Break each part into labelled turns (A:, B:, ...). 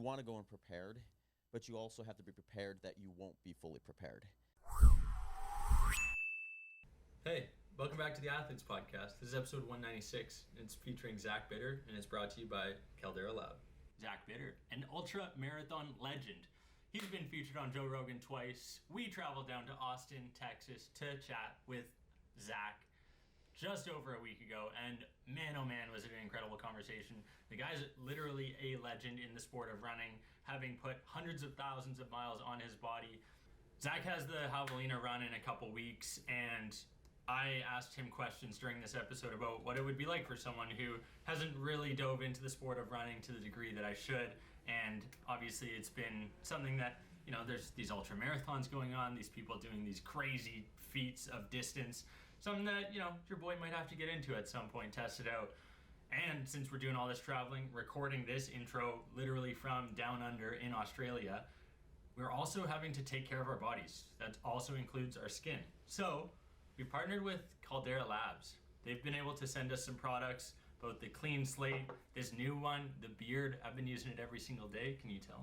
A: want to go in prepared, but you also have to be prepared that you won't be fully prepared.
B: Hey, welcome back to the Athletes Podcast. This is episode 196. It's featuring Zach Bitter, and it's brought to you by Caldera Lab. Zach Bitter, an ultra marathon legend. He's been featured on Joe Rogan twice. We traveled down to Austin, Texas to chat with Zach just over a week ago, and man, oh man, was it an incredible conversation. The guy's literally a legend in the sport of running, having put hundreds of thousands of miles on his body. Zach has the Javelina run in a couple weeks, and I asked him questions during this episode about what it would be like for someone who hasn't really dove into the sport of running to the degree that I should. And obviously it's been something that, you know, there's these ultra marathons going on, these people doing these crazy feats of distance, something that, you know, your boy might have to get into at some point, test it out. And since we're doing all this traveling, recording this intro literally from down under in Australia, we're also having to take care of our bodies. That also includes our skin. So we partnered with Caldera Labs. They've been able to send us some products, both the Clean Slate, this new one, the Beard. I've been using it every single day. Can you tell?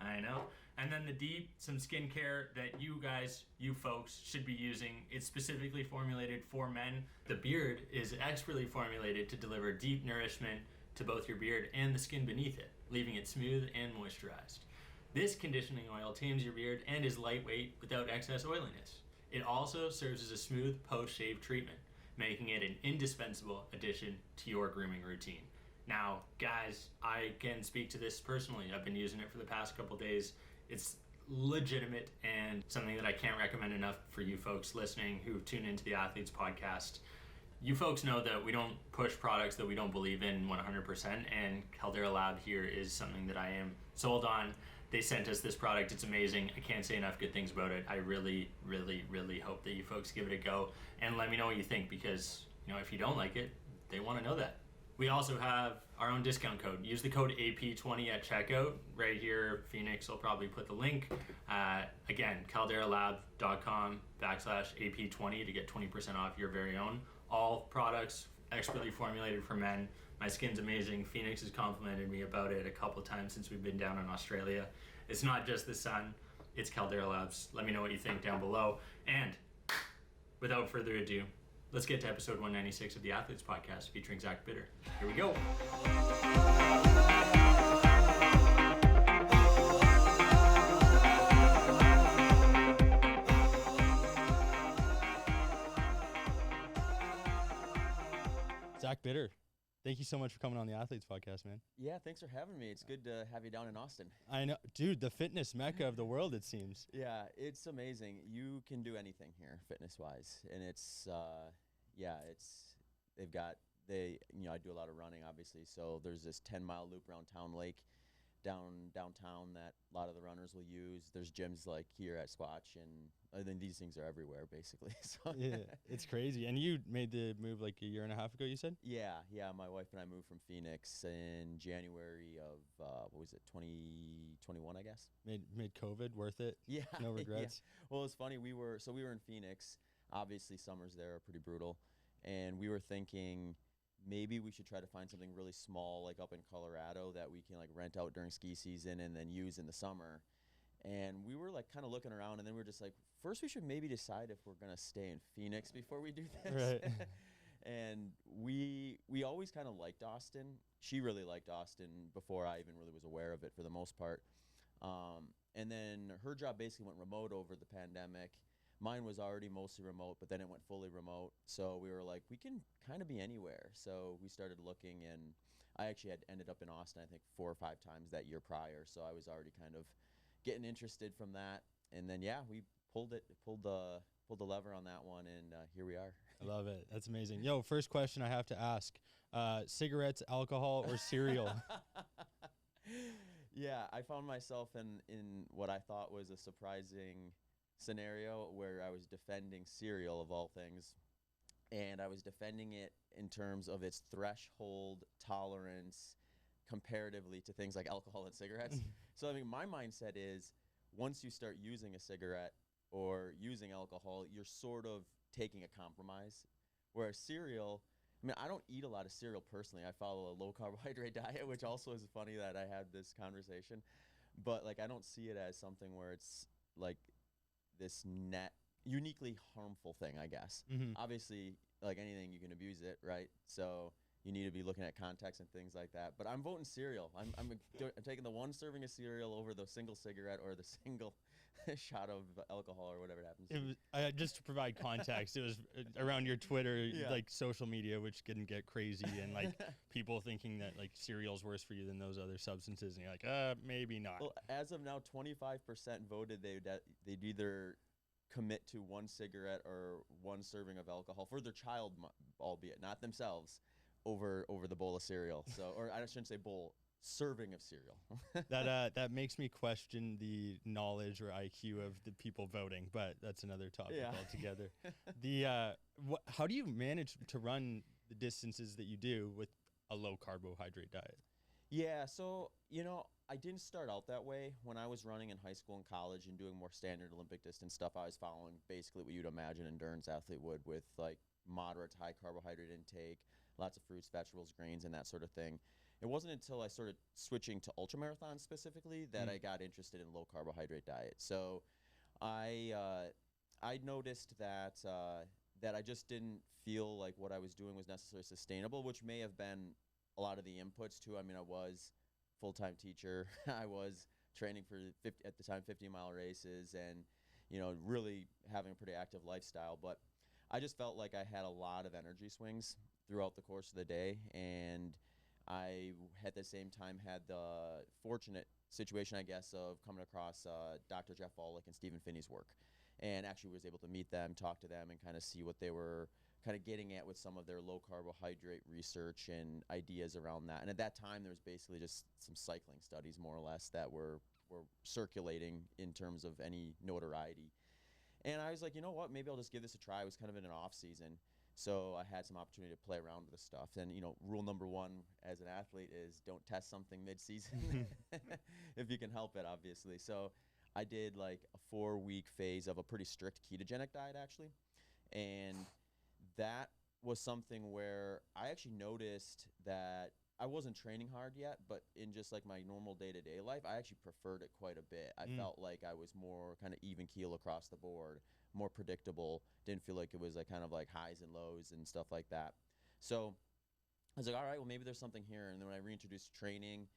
B: I know. And then the Deep, some skincare that you guys, you folks, should be using. It's specifically formulated for men. The Beard is expertly formulated to deliver deep nourishment to both your beard and the skin beneath it, leaving it smooth and moisturized. This conditioning oil tames your beard and is lightweight without excess oiliness. It also serves as a smooth post-shave treatment, making it an indispensable addition to your grooming routine. Now, guys, I can speak to this personally. I've been using it for the past couple days. It's legitimate and something that I can't recommend enough for you folks listening who tune into the Athletes Podcast. You folks know that we don't push products that we don't believe in 100%, and Caldera Lab here is something that I am sold on. They sent us this product. It's amazing. I can't say enough good things about it. I really, really, really hope that you folks give it a go and let me know what you think, because, you know, if you don't like it, they want to know that. We also have our own discount code. Use the code AP20 at checkout. Right here, Phoenix will probably put the link. Again, calderalab.com/AP20 to get 20% off your very own. All products expertly formulated for men. My skin's amazing. Phoenix has complimented me about it a couple times since we've been down in Australia. It's not just the sun, it's Caldera Labs. Let me know what you think down below. And without further ado, let's get to episode 196 of the Athletes Podcast featuring Zach Bitter. Here we go. Zach Bitter, thank you so much for coming on the Athletes Podcast, man.
A: Yeah, thanks for having me. It's good to have you down in Austin.
B: I know, dude, the fitness mecca of the world, it seems.
A: Yeah, it's amazing. You can do anything here, fitness-wise, and it's, I do a lot of running, obviously, so there's this 10-mile loop around Town Lake downtown that a lot of the runners will use. There's gyms like here at Squatch, and then these things are everywhere, basically. So
B: yeah, it's crazy. And you made the move like a year and a half ago, you said?
A: Yeah. My wife and I moved from Phoenix in January of 2021, I guess.
B: Made COVID worth it?
A: Yeah.
B: No regrets?
A: Yeah. Well, it's funny. We were in Phoenix. Obviously, summers there are pretty brutal, and we were thinking maybe we should try to find something really small, like up in Colorado, that we can like rent out during ski season and then use in the summer. And we were like kind of looking around, and then we were just like, first we should maybe decide if we're gonna stay in Phoenix before we do this.
B: Right.
A: And we always kind of liked Austin. She really liked Austin before I even really was aware of it for the most part. And then her job basically went remote over the pandemic. Mine was already mostly remote, but then it went fully remote. So we were like, we can kind of be anywhere. So we started looking, and I actually had ended up in Austin, I think 4 or 5 times that year prior. So I was already kind of getting interested from that. And then, yeah, we pulled the lever on that one, and here we are.
B: I love it. That's amazing. Yo, first question I have to ask, cigarettes, alcohol, or cereal?
A: Yeah, I found myself in what I thought was a surprising scenario where I was defending cereal of all things, and I was defending it in terms of its threshold tolerance comparatively to things like alcohol and cigarettes. So I mean, my mindset is once you start using a cigarette or using alcohol, you're sort of taking a compromise, whereas cereal, I mean, I don't eat a lot of cereal personally. I follow a low carbohydrate diet, which also is funny that I had this conversation. But like, I don't see it as something where it's like this net uniquely harmful thing, I guess.
B: Mm-hmm.
A: Obviously, like anything, you can abuse it, right? So you need to be looking at context and things like that. But I'm voting cereal. I'm taking the one serving of cereal over the single cigarette or the single shot of alcohol or whatever it happens to
B: It
A: be.
B: was just to provide context. It was around your Twitter,
A: Yeah.
B: like social media, which can get crazy, and like people thinking that like cereal's worse for you than those other substances, and you're like, maybe not.
A: Well, as of now, 25% voted they'd either commit to one cigarette or one serving of alcohol for their child, albeit not themselves, over the bowl of cereal. So, or I shouldn't say bowl, serving of cereal.
B: That makes me question the knowledge or IQ of the people voting, but that's another topic
A: Yeah.
B: altogether. How do you manage to run the distances that you do with a low carbohydrate diet?
A: Yeah, so, I didn't start out that way. When I was running in high school and college and doing more standard Olympic distance stuff, I was following basically what you'd imagine an endurance athlete would, with like moderate to high carbohydrate intake, lots of fruits, vegetables, grains, and that sort of thing. It wasn't until I started switching to ultramarathons specifically that I got interested in low carbohydrate diet. So I noticed that I just didn't feel like what I was doing was necessarily sustainable, which may have been a lot of the inputs too. I mean, I was full-time teacher. I was training for at the time 50-mile races, and really having a pretty active lifestyle. But I just felt like I had a lot of energy swings throughout the course of the day, and I at the same time had the fortunate situation, I guess, of coming across Dr. Jeff Volek and Stephen Finney's work, and actually was able to meet them, talk to them, and kind of see what they were kind of getting at with some of their low carbohydrate research and ideas around that. And at that time, there was basically just some cycling studies, more or less, that were circulating in terms of any notoriety. And I was like, you know what, maybe I'll just give this a try. I was kind of in an off season, so I had some opportunity to play around with the stuff. And rule number one as an athlete is don't test something mid-season if you can help it, obviously. So I did like a 4-week phase of a pretty strict ketogenic diet, actually. And that was something where I actually noticed that I wasn't training hard yet, but in just like my normal day-to-day life, I actually preferred it quite a bit. I felt like I was more kind of even keel across the board, more predictable. Didn't feel like it was like kind of like highs and lows and stuff like that. So I was like, all right, well, maybe there's something here. And then when I reintroduced training,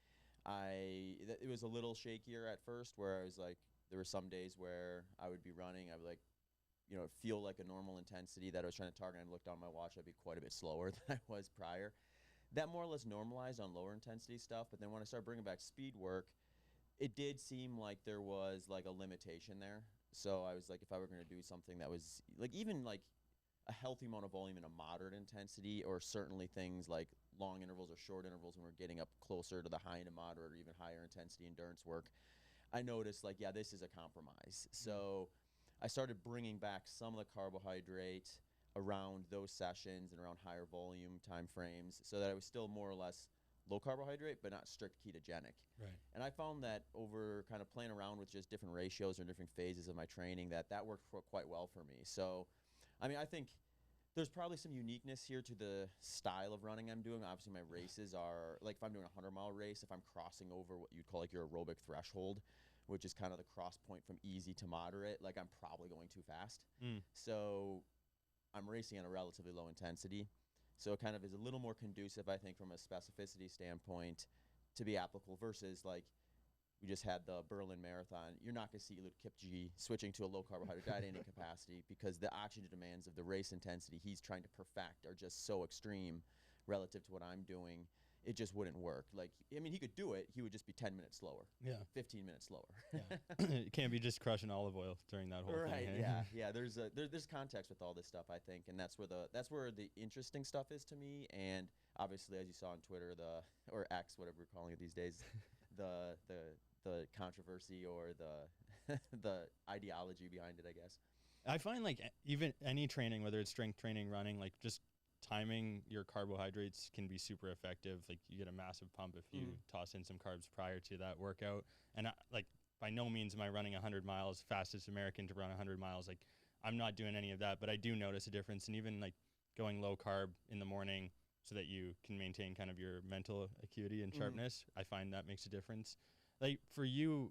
A: it was a little shakier at first, where I was like, there were some days where I would be running, I would like, feel like a normal intensity that I was trying to target. And I looked on my watch, I'd be quite a bit slower than I was prior. That more or less normalized on lower intensity stuff. But then when I started bringing back speed work, it did seem like there was like a limitation there. So I was like, if I were going to do something that was like even like a healthy amount of volume and a moderate intensity, or certainly things like long intervals or short intervals when we're getting up closer to the high and moderate or even higher intensity endurance work, I noticed like, yeah, this is a compromise. So I started bringing back some of the carbohydrate around those sessions and around higher volume time frames, so that I was still more or less low carbohydrate, but not strict ketogenic.
B: Right.
A: And I found that over kind of playing around with just different ratios or different phases of my training, that worked quite well for me. So, I mean, I think there's probably some uniqueness here to the style of running I'm doing. Obviously, my races are, like if I'm doing a 100-mile race, if I'm crossing over what you'd call like your aerobic threshold, which is kind of the cross point from easy to moderate, like I'm probably going too fast. So I'm racing at a relatively low intensity. So it kind of is a little more conducive, I think, from a specificity standpoint to be applicable versus like we just had the Berlin Marathon. You're not going to see Eliud Kipchoge switching to a low carbohydrate diet in any capacity, because the oxygen demands of the race intensity he's trying to perfect are just so extreme relative to what I'm doing. It just wouldn't work. Like, I mean, he could do it. He would just be 10 minutes slower.
B: Yeah.
A: 15 minutes slower.
B: Yeah. It can't be just crushing olive oil during that whole thing.
A: Right.
B: Hey?
A: Yeah. There's context with all this stuff, I think, and that's where the interesting stuff is to me. And obviously, as you saw on Twitter, or X, whatever we're calling it these days, the controversy or the ideology behind it, I guess.
B: I find like even any training, whether it's strength training, running, like just timing your carbohydrates can be super effective. Like you get a massive pump if you toss in some carbs prior to that workout. And like by no means am I running 100 miles, fastest American to run 100 miles. Like I'm not doing any of that, but I do notice a difference. And even like
C: going low carb in the morning so that you can maintain kind of your mental acuity and sharpness. I find that makes a difference. Like for you,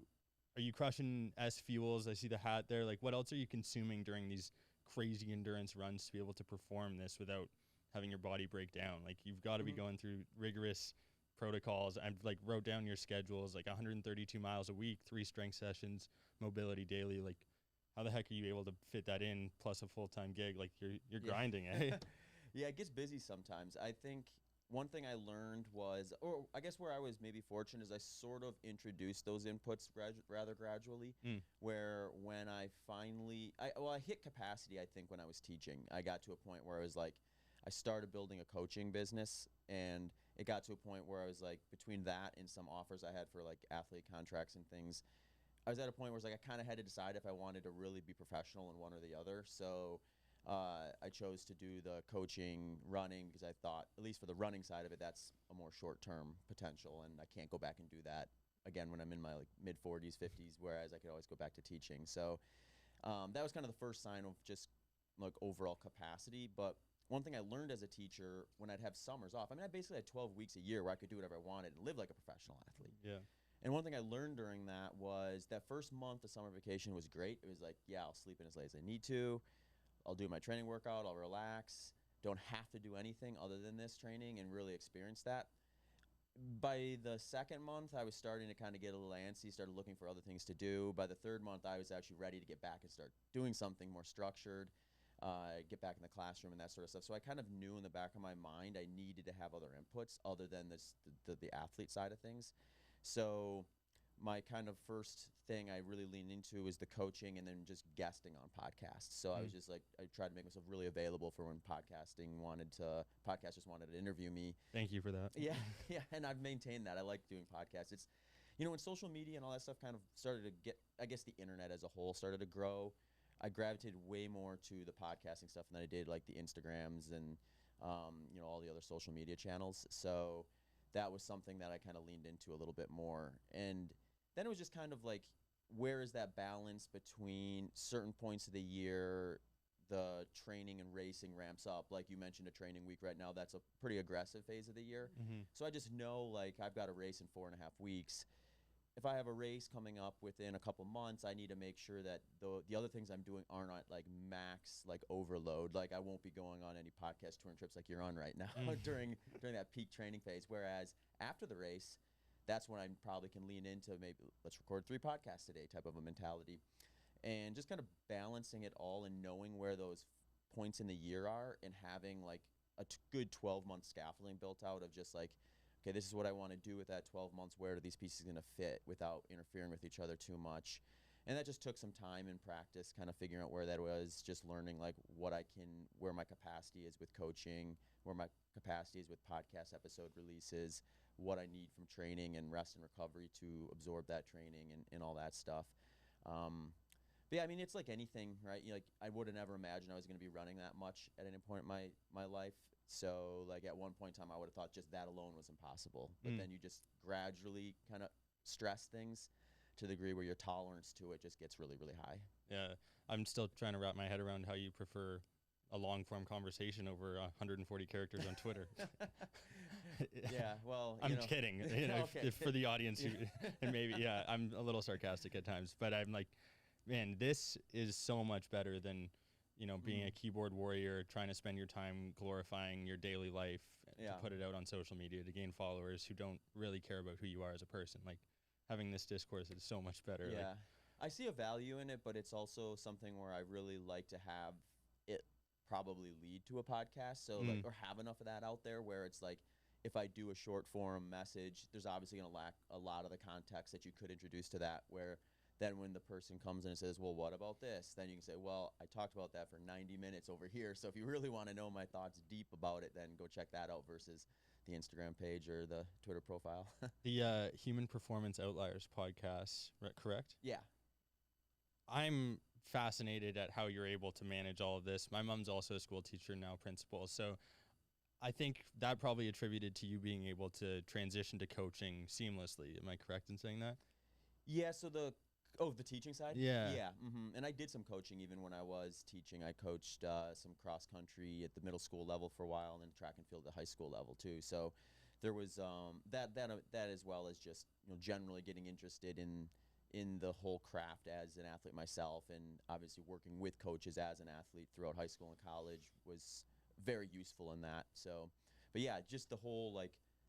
C: are you crushing S fuels? I see the hat there. Like what else are you consuming during these crazy endurance runs to be able to perform this without having your body break down? Like you've got to be going through rigorous protocols. I've like wrote down your schedules, like 132 miles a week, 3 strength sessions, mobility daily. Like how the heck are you able to fit that in plus a full-time gig? Like you're grinding, eh?
A: Yeah, it gets busy sometimes. I think one thing I learned was, or I guess where I was maybe fortunate, is I sort of introduced those inputs rather gradually, where when I finally, I hit capacity, I think, when I was teaching. I got to a point where I was like, I started building a coaching business, and it got to a point where I was like, between that and some offers I had for like athlete contracts and things, I was at a point where I was like, I kind of had to decide if I wanted to really be professional in one or the other. So I chose to do the coaching running because I thought, at least for the running side of it, that's a more short-term potential, and I can't go back and do that again when I'm in my like mid 40s, 50s, whereas I could always go back to teaching. So that was kind of the first sign of just like overall capacity. But one thing I learned as a teacher when I'd have summers off, I mean, I basically had 12 weeks a year where I could do whatever I wanted and live like a professional athlete.
C: Yeah.
A: And one thing I learned during that was that first month of summer vacation was great. It was like, yeah, I'll sleep in as late as I need to. I'll do my training workout. I'll relax. Don't have to do anything other than this training and really experience that. By the second month, I was starting to kind of get a little antsy, started looking for other things to do. By the third month, I was actually ready to get back and start doing something more structured, get back in the classroom and that sort of stuff. So I kind of knew in the back of my mind I needed to have other inputs other than the athlete side of things. So my kind of first thing I really leaned into was the coaching and then just guesting on podcasts. So I was just like, I tried to make myself really available for when podcasters wanted to interview me.
C: Thank you for that.
A: Yeah. And I've maintained that. I like doing podcasts. It's, when social media and all that stuff kind of started to get, I guess the internet as a whole started to grow, I gravitated way more to the podcasting stuff than I did like the Instagrams and, all the other social media channels. So that was something that I kind of leaned into a little bit more. And then it was just kind of like, where is that balance between certain points of the year, the training and racing ramps up? Like you mentioned, a training week right now, that's a pretty aggressive phase of the year. So I just know like I've got a race in 4.5 weeks. If I have a race coming up within a couple months, I need to make sure that the other things I'm doing are not like max, like overload. Like I won't be going on any podcast touring trips like you're on right now during that peak training phase. Whereas after the race, that's when I probably can lean into maybe let's record 3 podcasts today type of a mentality. And just kind of balancing it all and knowing where those points in the year are and having like a good 12-month scaffolding built out of just like, okay, this is what I want to do with that 12 months. Where are these pieces going to fit without interfering with each other too much? And that just took some time and practice, kind of figuring out where that was, just learning like where my capacity is with coaching, where my capacity is with podcast episode releases, what I need from training and rest and recovery to absorb that training and all that stuff. But yeah, I mean, it's like anything, right? Like I would have never imagined I was going to be running that much at any point in my life. So like at one point in time, I would have thought just that alone was impossible. But then you just gradually kind of stress things to the degree where your tolerance to it just gets really, really high.
C: Yeah, I'm still trying to wrap my head around how you prefer a long form conversation over 140 characters on Twitter.
A: Yeah, well,
C: I'm kidding.
A: Okay.
C: If for the audience, and maybe, I'm a little sarcastic at times, but I'm like, man, this is so much better than, being a keyboard warrior, trying to spend your time glorifying your daily life to put it out on social media to gain followers who don't really care about who you are as a person. Like having this discourse is so much better.
A: Yeah,
C: like,
A: I see a value in it, but it's also something where I really like to have it probably lead to a podcast. So like, or have enough of that out there where it's like, if I do a short form message, there's obviously going to lack a lot of the context that you could introduce to that, where then when the person comes in and says, well, what about this? Then you can say, well, I talked about that for 90 minutes over here. So if you really want to know my thoughts deep about it, then go check that out versus the Instagram page or the Twitter profile.
C: The Human Performance Outliers podcast, correct?
A: Yeah.
C: I'm fascinated at how you're able to manage all of this. My mom's also a school teacher, now principal. So I think that probably attributed to you being able to transition to coaching seamlessly. Am I correct in saying that?
A: Yeah, so the Oh, the teaching side?
C: Yeah.
A: Yeah. And I did some coaching even when I was teaching. I coached some cross country at the middle school level for a while, and then track and field at the high school level too. So there was that as well as just generally getting interested in the whole craft as an athlete myself, and obviously working with coaches as an athlete throughout high school and college was very useful in that. So, but yeah, just the whole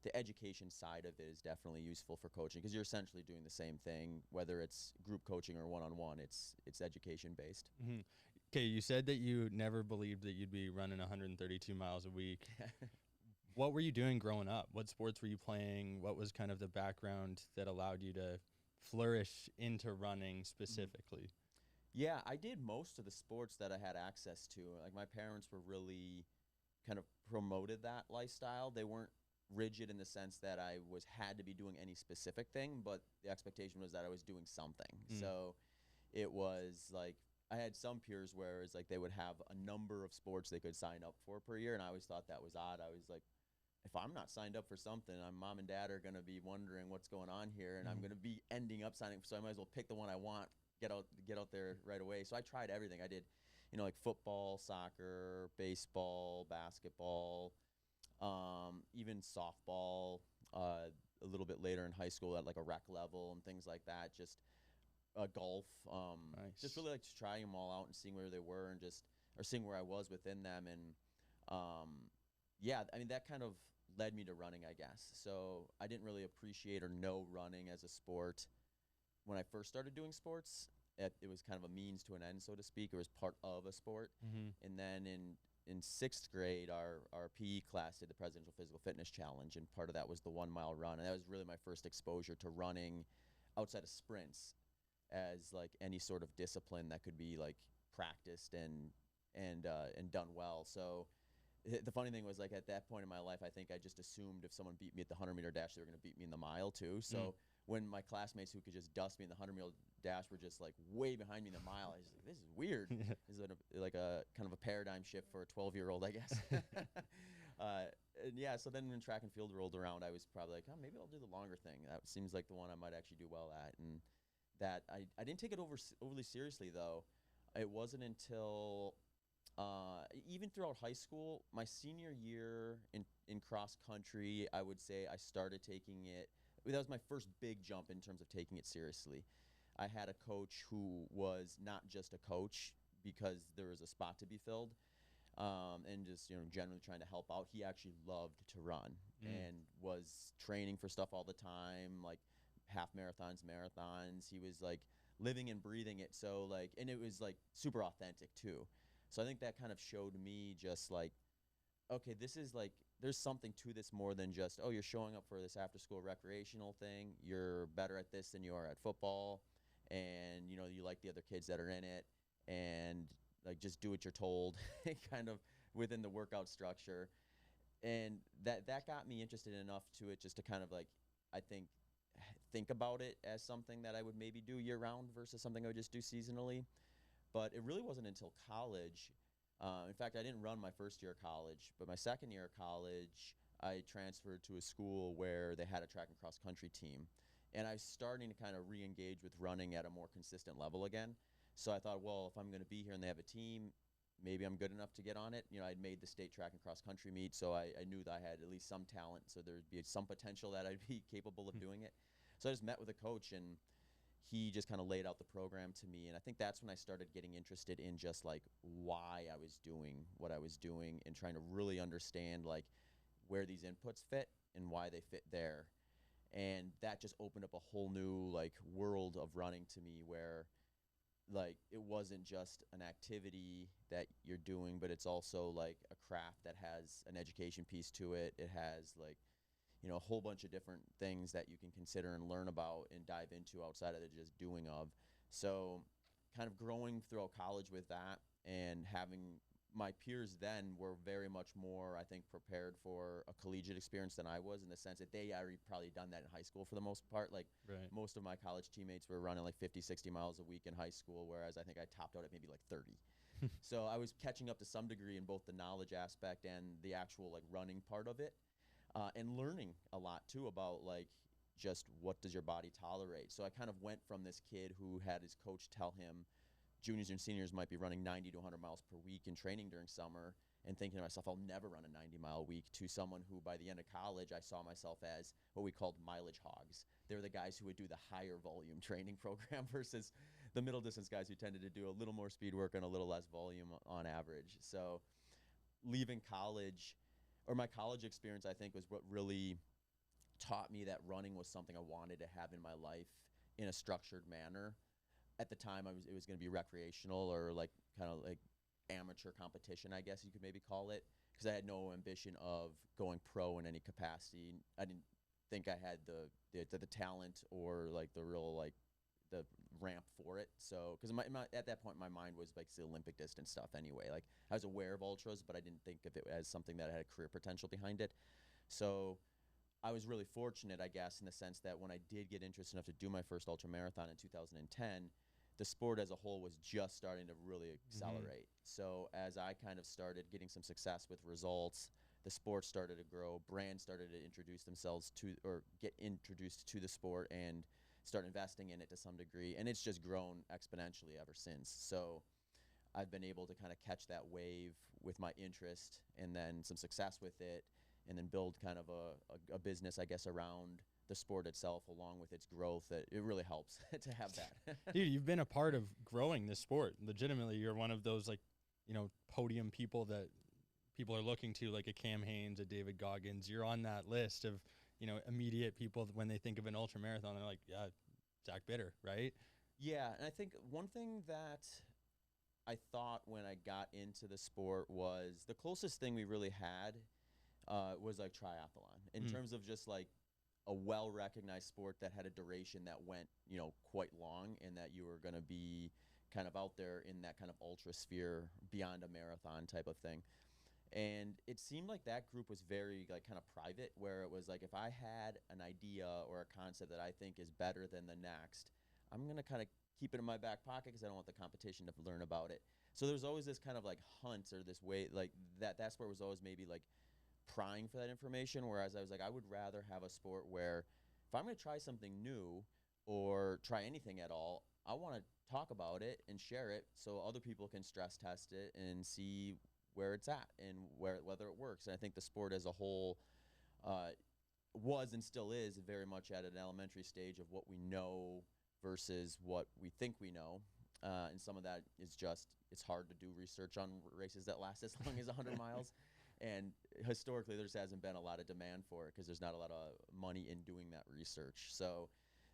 A: the education side of it is definitely useful for coaching because you're essentially doing the same thing, whether it's group coaching or one-on-one. It's education based.
C: Okay, you said that you never believed that you'd be running 132 miles a week. What were you doing growing up? What sports were you playing? What was kind of the background that allowed you to flourish into running specifically?
A: Yeah, I did most of the sports that I had access to. Like my parents were really kind of promoted that lifestyle. They weren't rigid in the sense that I had to be doing any specific thing, but the expectation was that I was doing something. So it was like I had some peers where it's like they would have a number of sports they could sign up for per year, and I always thought that was odd. I was like, if I'm not signed up for something, mom and dad are going to be wondering what's going on here, and I'm going to be ending up signing. So I might as well pick the one I want, get out there right away. So I tried everything. I did, like football, soccer, baseball, basketball, even softball. A little bit later in high school at like a rec level and things like that. Just golf.
C: Nice.
A: Just really like to try them all out and seeing where they were and or seeing where I was within them. And yeah, I mean, that kind of led me to running, I guess. So I didn't really appreciate or know running as a sport when I first started doing sports. It was kind of a means to an end, so to speak. It was part of a sport. And then in sixth grade, our PE class did the Presidential Physical Fitness Challenge, and part of that was the 1 mile run. And that was really my first exposure to running outside of sprints as like any sort of discipline that could be like practiced and done well. So the funny thing was, like, at that point in my life, I think I just assumed if someone beat me at the 100-meter dash, they were going to beat me in the mile too. So when my classmates who could just dust me in the 100-meter dash were just like way behind me in the mile, I was like, this is weird. This is like a kind of a paradigm shift for a 12-year-old, I guess. And yeah, so then when track and field rolled around, I was probably like, oh, maybe I'll do the longer thing. That seems like the one I might actually do well at. And that I didn't take it overly seriously, though. It wasn't until even throughout high school, my senior year in cross country, I would say I started taking it. That was my first big jump in terms of taking it seriously. I had a coach who was not just a coach because there was a spot to be filled, and just generally trying to help out. He actually loved to run and was training for stuff all the time, like half marathons, marathons. He was like living and breathing it. So like, and it was like super authentic too. So I think that kind of showed me just like, okay, this is like, there's something to this more than just, oh, you're showing up for this after school recreational thing. You're better at this than you are at football. And, you like the other kids that are in it, and like, just do what you're told kind of within the workout structure. And that got me interested enough to it just to kind of like, I think about it as something that I would maybe do year round versus something I would just do seasonally. But it really wasn't until college. In fact, I didn't run my first year of college, but my second year of college, I transferred to a school where they had a track and cross country team. And I was starting to kind of re-engage with running at a more consistent level again. So I thought, well, if I'm going to be here and they have a team, maybe I'm good enough to get on it. I'd made the state track and cross country meet, so I knew that I had at least some talent, so there'd be some potential that I'd be capable of doing it. So I just met with a coach, and he just kind of laid out the program to me. And I think that's when I started getting interested in just like why I was doing what I was doing and trying to really understand like where these inputs fit and why they fit there. And that just opened up a whole new like world of running to me, where like it wasn't just an activity that you're doing, but it's also like a craft that has an education piece to it. It has like, a whole bunch of different things that you can consider and learn about and dive into outside of the just doing of. So kind of growing throughout college with that, and having my peers then were very much more, I think, prepared for a collegiate experience than I was, in the sense that they already probably done that in high school for the most part. Like most of my college teammates were running like 50, 60 miles a week in high school, whereas I think I topped out at maybe like 30. So I was catching up to some degree in both the knowledge aspect and the actual like running part of it. And learning a lot too about like, just what does your body tolerate. So I kind of went from this kid who had his coach tell him juniors and seniors might be running 90 to 100 miles per week in training during summer, and thinking to myself, I'll never run a 90-mile week, to someone who by the end of college I saw myself as what we called mileage hogs. They were the guys who would do the higher volume training program versus the middle distance guys who tended to do a little more speed work and a little less volume on average. So leaving college, or my college experience, I think was what really taught me that running was something I wanted to have in my life in a structured manner. At the time, it was going to be recreational, or like kind of like amateur competition, I guess you could maybe call it, because I had no ambition of going pro in any capacity. I didn't think I had the talent or like the real like the ramp for it. So because at that point my mind was like the Olympic distance stuff anyway. Like I was aware of ultras, but I didn't think of it as something that had a career potential behind it. So I was really fortunate, I guess, in the sense that when I did get interested enough to do my first ultra marathon in 2010, the sport as a whole was just starting to really accelerate. So as I kind of started getting some success with results, the sport started to grow, brands started to introduce themselves to, or get introduced to the sport and start investing in it to some degree. And it's just grown exponentially ever since. So I've been able to kind of catch that wave with my interest and then some success with it, and then build kind of a business, I guess, around the sport itself, along with its growth. That it really helps to have that.
C: Dude, you've been a part of growing this sport. Legitimately, you're one of those, like, podium people that people are looking to, like a Cam Hanes, a David Goggins. You're on that list of, immediate people when they think of an ultra marathon. They're like, yeah, Zach Bitter, right?
A: Yeah, and I think one thing that I thought when I got into the sport was the closest thing we really had was like triathlon in terms of just like a well-recognized sport that had a duration that went, quite long, and that you were going to be kind of out there in that kind of ultra sphere beyond a marathon type of thing. And it seemed like that group was very like kind of private, where it was like, if I had an idea or a concept that I think is better than the next, I'm going to kind of keep it in my back pocket because I don't want the competition to learn about it. So there's always this kind of like hunt, or this way, like that sport was always maybe like prying for that information, whereas I was like, I would rather have a sport where if I'm going to try something new or try anything at all, I want to talk about it and share it so other people can stress test it and see where it's at and whether it works. And I think the sport as a whole was and still is very much at an elementary stage of what we know versus what we think we know. And some of that is just, it's hard to do research on races that last as long as 100 miles. And historically, there just hasn't been a lot of demand for it because there's not a lot of money in doing that research. So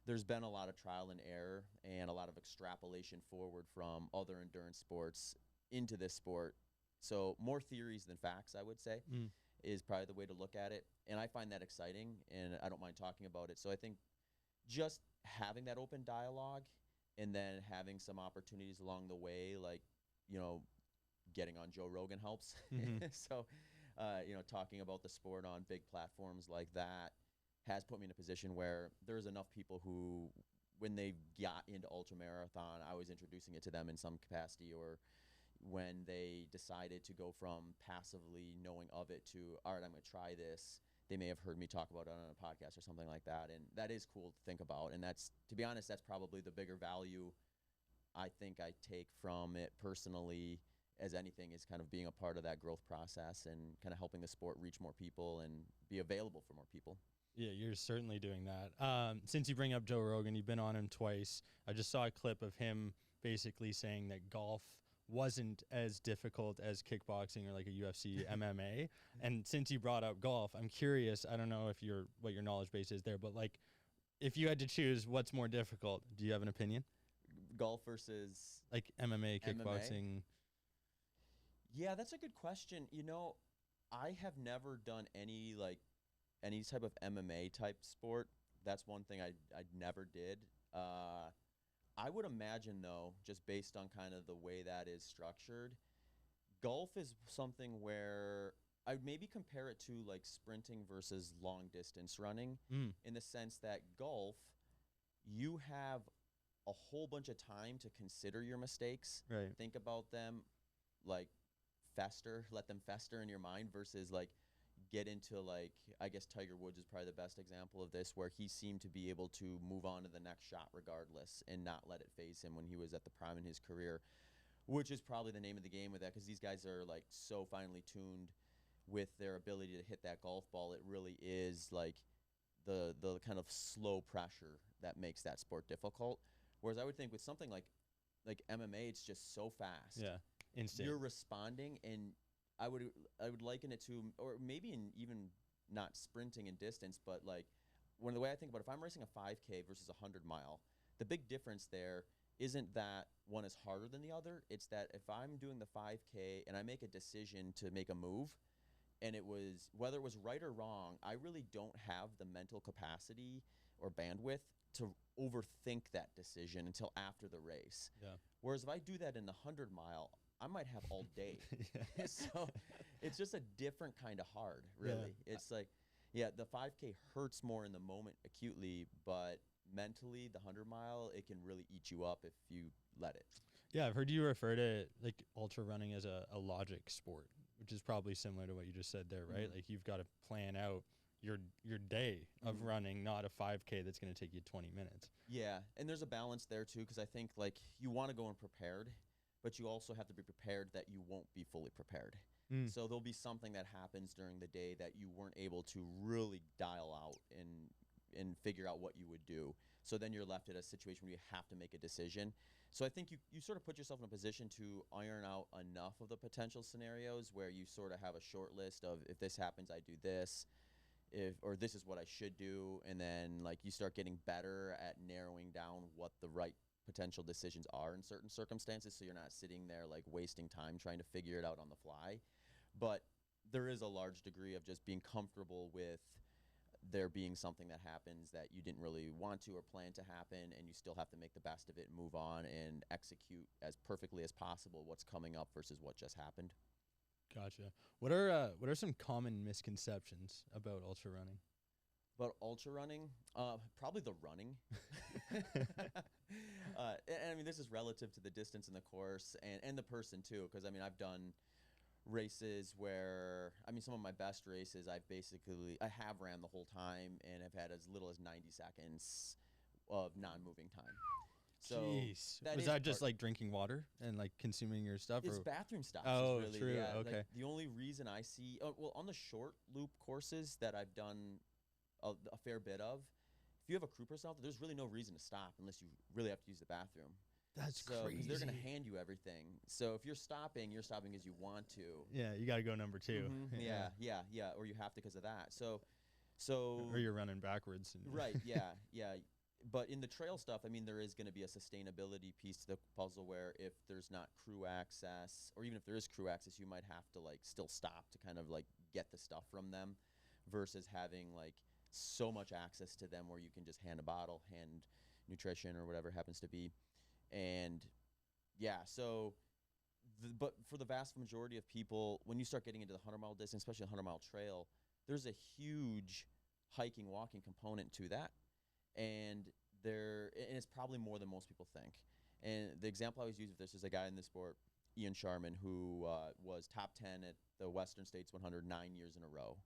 A: there's been a lot of trial and error and a lot of extrapolation forward from other endurance sports into this sport. So more theories than facts, I would say, is probably the way to look at it. And I find that exciting, and I don't mind talking about it. So I think just having that open dialogue and then having some opportunities along the way, like, getting on Joe Rogan helps. So, talking about the sport on big platforms like that has put me in a position where there's enough people who, when they got into ultramarathon, I was introducing it to them in some capacity, or when they decided to go from passively knowing of it to, all right, I'm going to try this, they may have heard me talk about it on a podcast or something like that. And that is cool to think about. And that's, to be honest, that's probably the bigger value I think I take from it personally as anything, is kind of being a part of that growth process and kind of helping the sport reach more people and be available for more people.
C: Yeah, you're certainly doing that. Since you bring up Joe Rogan, you've been on him twice. I just saw a clip of him basically saying that golf wasn't as difficult as kickboxing or like a UFC MMA. And since you brought up golf, I'm curious, I don't know if what your knowledge base is there, but like, if you had to choose what's more difficult, do you have an opinion?
A: Golf versus
C: like MMA, kickboxing?
A: Yeah, that's a good question. I have never done any type of MMA type sport. That's one thing I never did. I would imagine, though, just based on kind of the way that is structured, golf is something where I would maybe compare it to like sprinting versus long distance running, in the sense that golf, you have a whole bunch of time to consider your mistakes,
C: right?
A: Think about them, like let them fester in your mind, versus like get into, like, I guess Tiger Woods is probably the best example of this, where he seemed to be able to move on to the next shot regardless and not let it phase him when he was at the prime in his career, which is probably the name of the game with that, because these guys are, like, so finely tuned with their ability to hit that golf ball. It really is, like, the kind of slow pressure that makes that sport difficult. Whereas I would think with something like MMA, it's just so fast.
C: Yeah, instant.
A: You're responding, and I would liken it to, or maybe in even not sprinting in distance, but like the way I think about it, if I'm racing a 5K versus a 100-mile, the big difference there isn't that one is harder than the other. It's that if I'm doing the 5K and I make a decision to make a move, and it was, whether it was right or wrong, I really don't have the mental capacity or bandwidth to overthink that decision until after the race.
C: Yeah.
A: Whereas if I do that in the 100-mile, I might have all day. So it's just a different kind of hard, really. Yeah. It's like, yeah, the 5K hurts more in the moment acutely, but mentally, the 100-mile, it can really eat you up if you let it.
C: Yeah, I've heard you refer to like ultra running as a logic sport, which is probably similar to what you just said there, right?
A: Mm-hmm.
C: Like you've got to plan out your day of running, not a 5K that's going to take you 20 minutes.
A: Yeah, and there's a balance there too, because I think like you want to go in prepared, but you also have to be prepared that you won't be fully prepared. So there'll be something that happens during the day that you weren't able to really dial out and figure out what you would do. So then you're left at a situation where you have to make a decision. So I think you sort of put yourself in a position to iron out enough of the potential scenarios where you sort of have a short list of, if this happens, I do this, or this is what I should do, and then like you start getting better at narrowing down what the right potential decisions are in certain circumstances, so you're not sitting there like wasting time trying to figure it out on the fly. But there is a large degree of just being comfortable with there being something that happens that you didn't really want to or plan to happen, and you still have to make the best of it and move on and execute as perfectly as possible what's coming up versus what just happened.
C: Gotcha. What are some common misconceptions about ultra running?
A: About ultra running, probably the running. And I mean, this is relative to the distance in the course and the person too, because I mean, I've done races where, I mean, some of my best races, I have ran the whole time and have had as little as 90 seconds of non-moving time. So
C: jeez. Was that just like drinking water and like consuming your stuff?
A: It's bathroom stops.
C: Oh,
A: really,
C: true.
A: Yeah,
C: okay.
A: Like, the only reason I see, well, on the short loop courses that I've done a fair bit of, if you have a crew person out there, there's really no reason to stop unless you really have to use the bathroom.
C: That's
A: crazy. Because they're going to hand you everything. So if you're stopping because you want to.
C: Yeah, you got to go number 2.
A: Mm-hmm. Yeah. Or you have to because of that. So.
C: Or you're running backwards.
A: Right. Yeah. But in the trail stuff, I mean, there is going to be a sustainability piece to the puzzle where if there's not crew access, or even if there is crew access, you might have to like still stop to kind of like get the stuff from them, versus having like so much access to them where you can just hand a bottle, hand nutrition or whatever it happens to be. And yeah, so, but for the vast majority of people, when you start getting into the 100-mile distance, especially a 100-mile trail, there's a huge hiking, walking component to that. And it's probably more than most people think. And the example I always use of this is a guy in this sport, Ian Sharman, who was top 10 at the Western States 100 9 years in a row.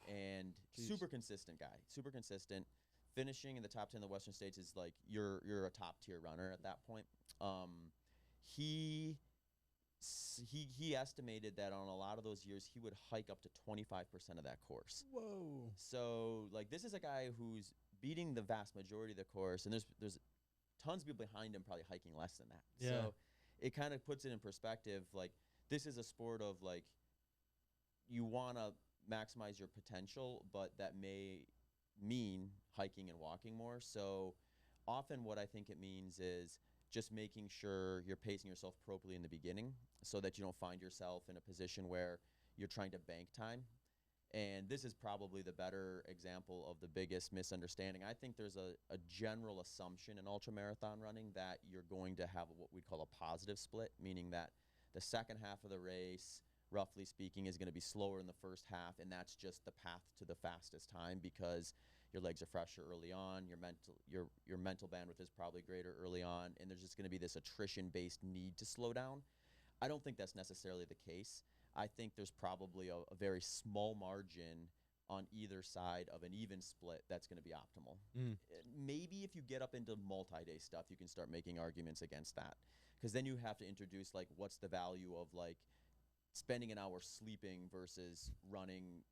A: And super consistent guy, super consistent. Finishing in the top 10 of the Western States is like you're a top tier runner at that point. He estimated that on a lot of those years he would hike up to 25% of that course.
C: Whoa!
A: So like this is a guy who's beating the vast majority of the course, and there's tons of people behind him probably hiking less than that.
C: Yeah.
A: So it kind of puts it in perspective. Like this is a sport of like you want to maximize your potential, but that may mean hiking and walking more. So often what I think it means is just making sure you're pacing yourself appropriately in the beginning so that you don't find yourself in a position where you're trying to bank time. And this is probably the better example of the biggest misunderstanding. I think there's a general assumption in ultramarathon running that you're going to have what we'd call a positive split, meaning that the second half of the race, roughly speaking, is going to be slower in the first half, and that's just the path to the fastest time because your legs are fresher early on, your mental bandwidth is probably greater early on, and there's just going to be this attrition-based need to slow down. I don't think that's necessarily the case. I think there's probably a very small margin on either side of an even split that's going to be optimal. Maybe if you get up into multi-day stuff, you can start making arguments against that, because then you have to introduce like what's the value of like spending an hour sleeping versus running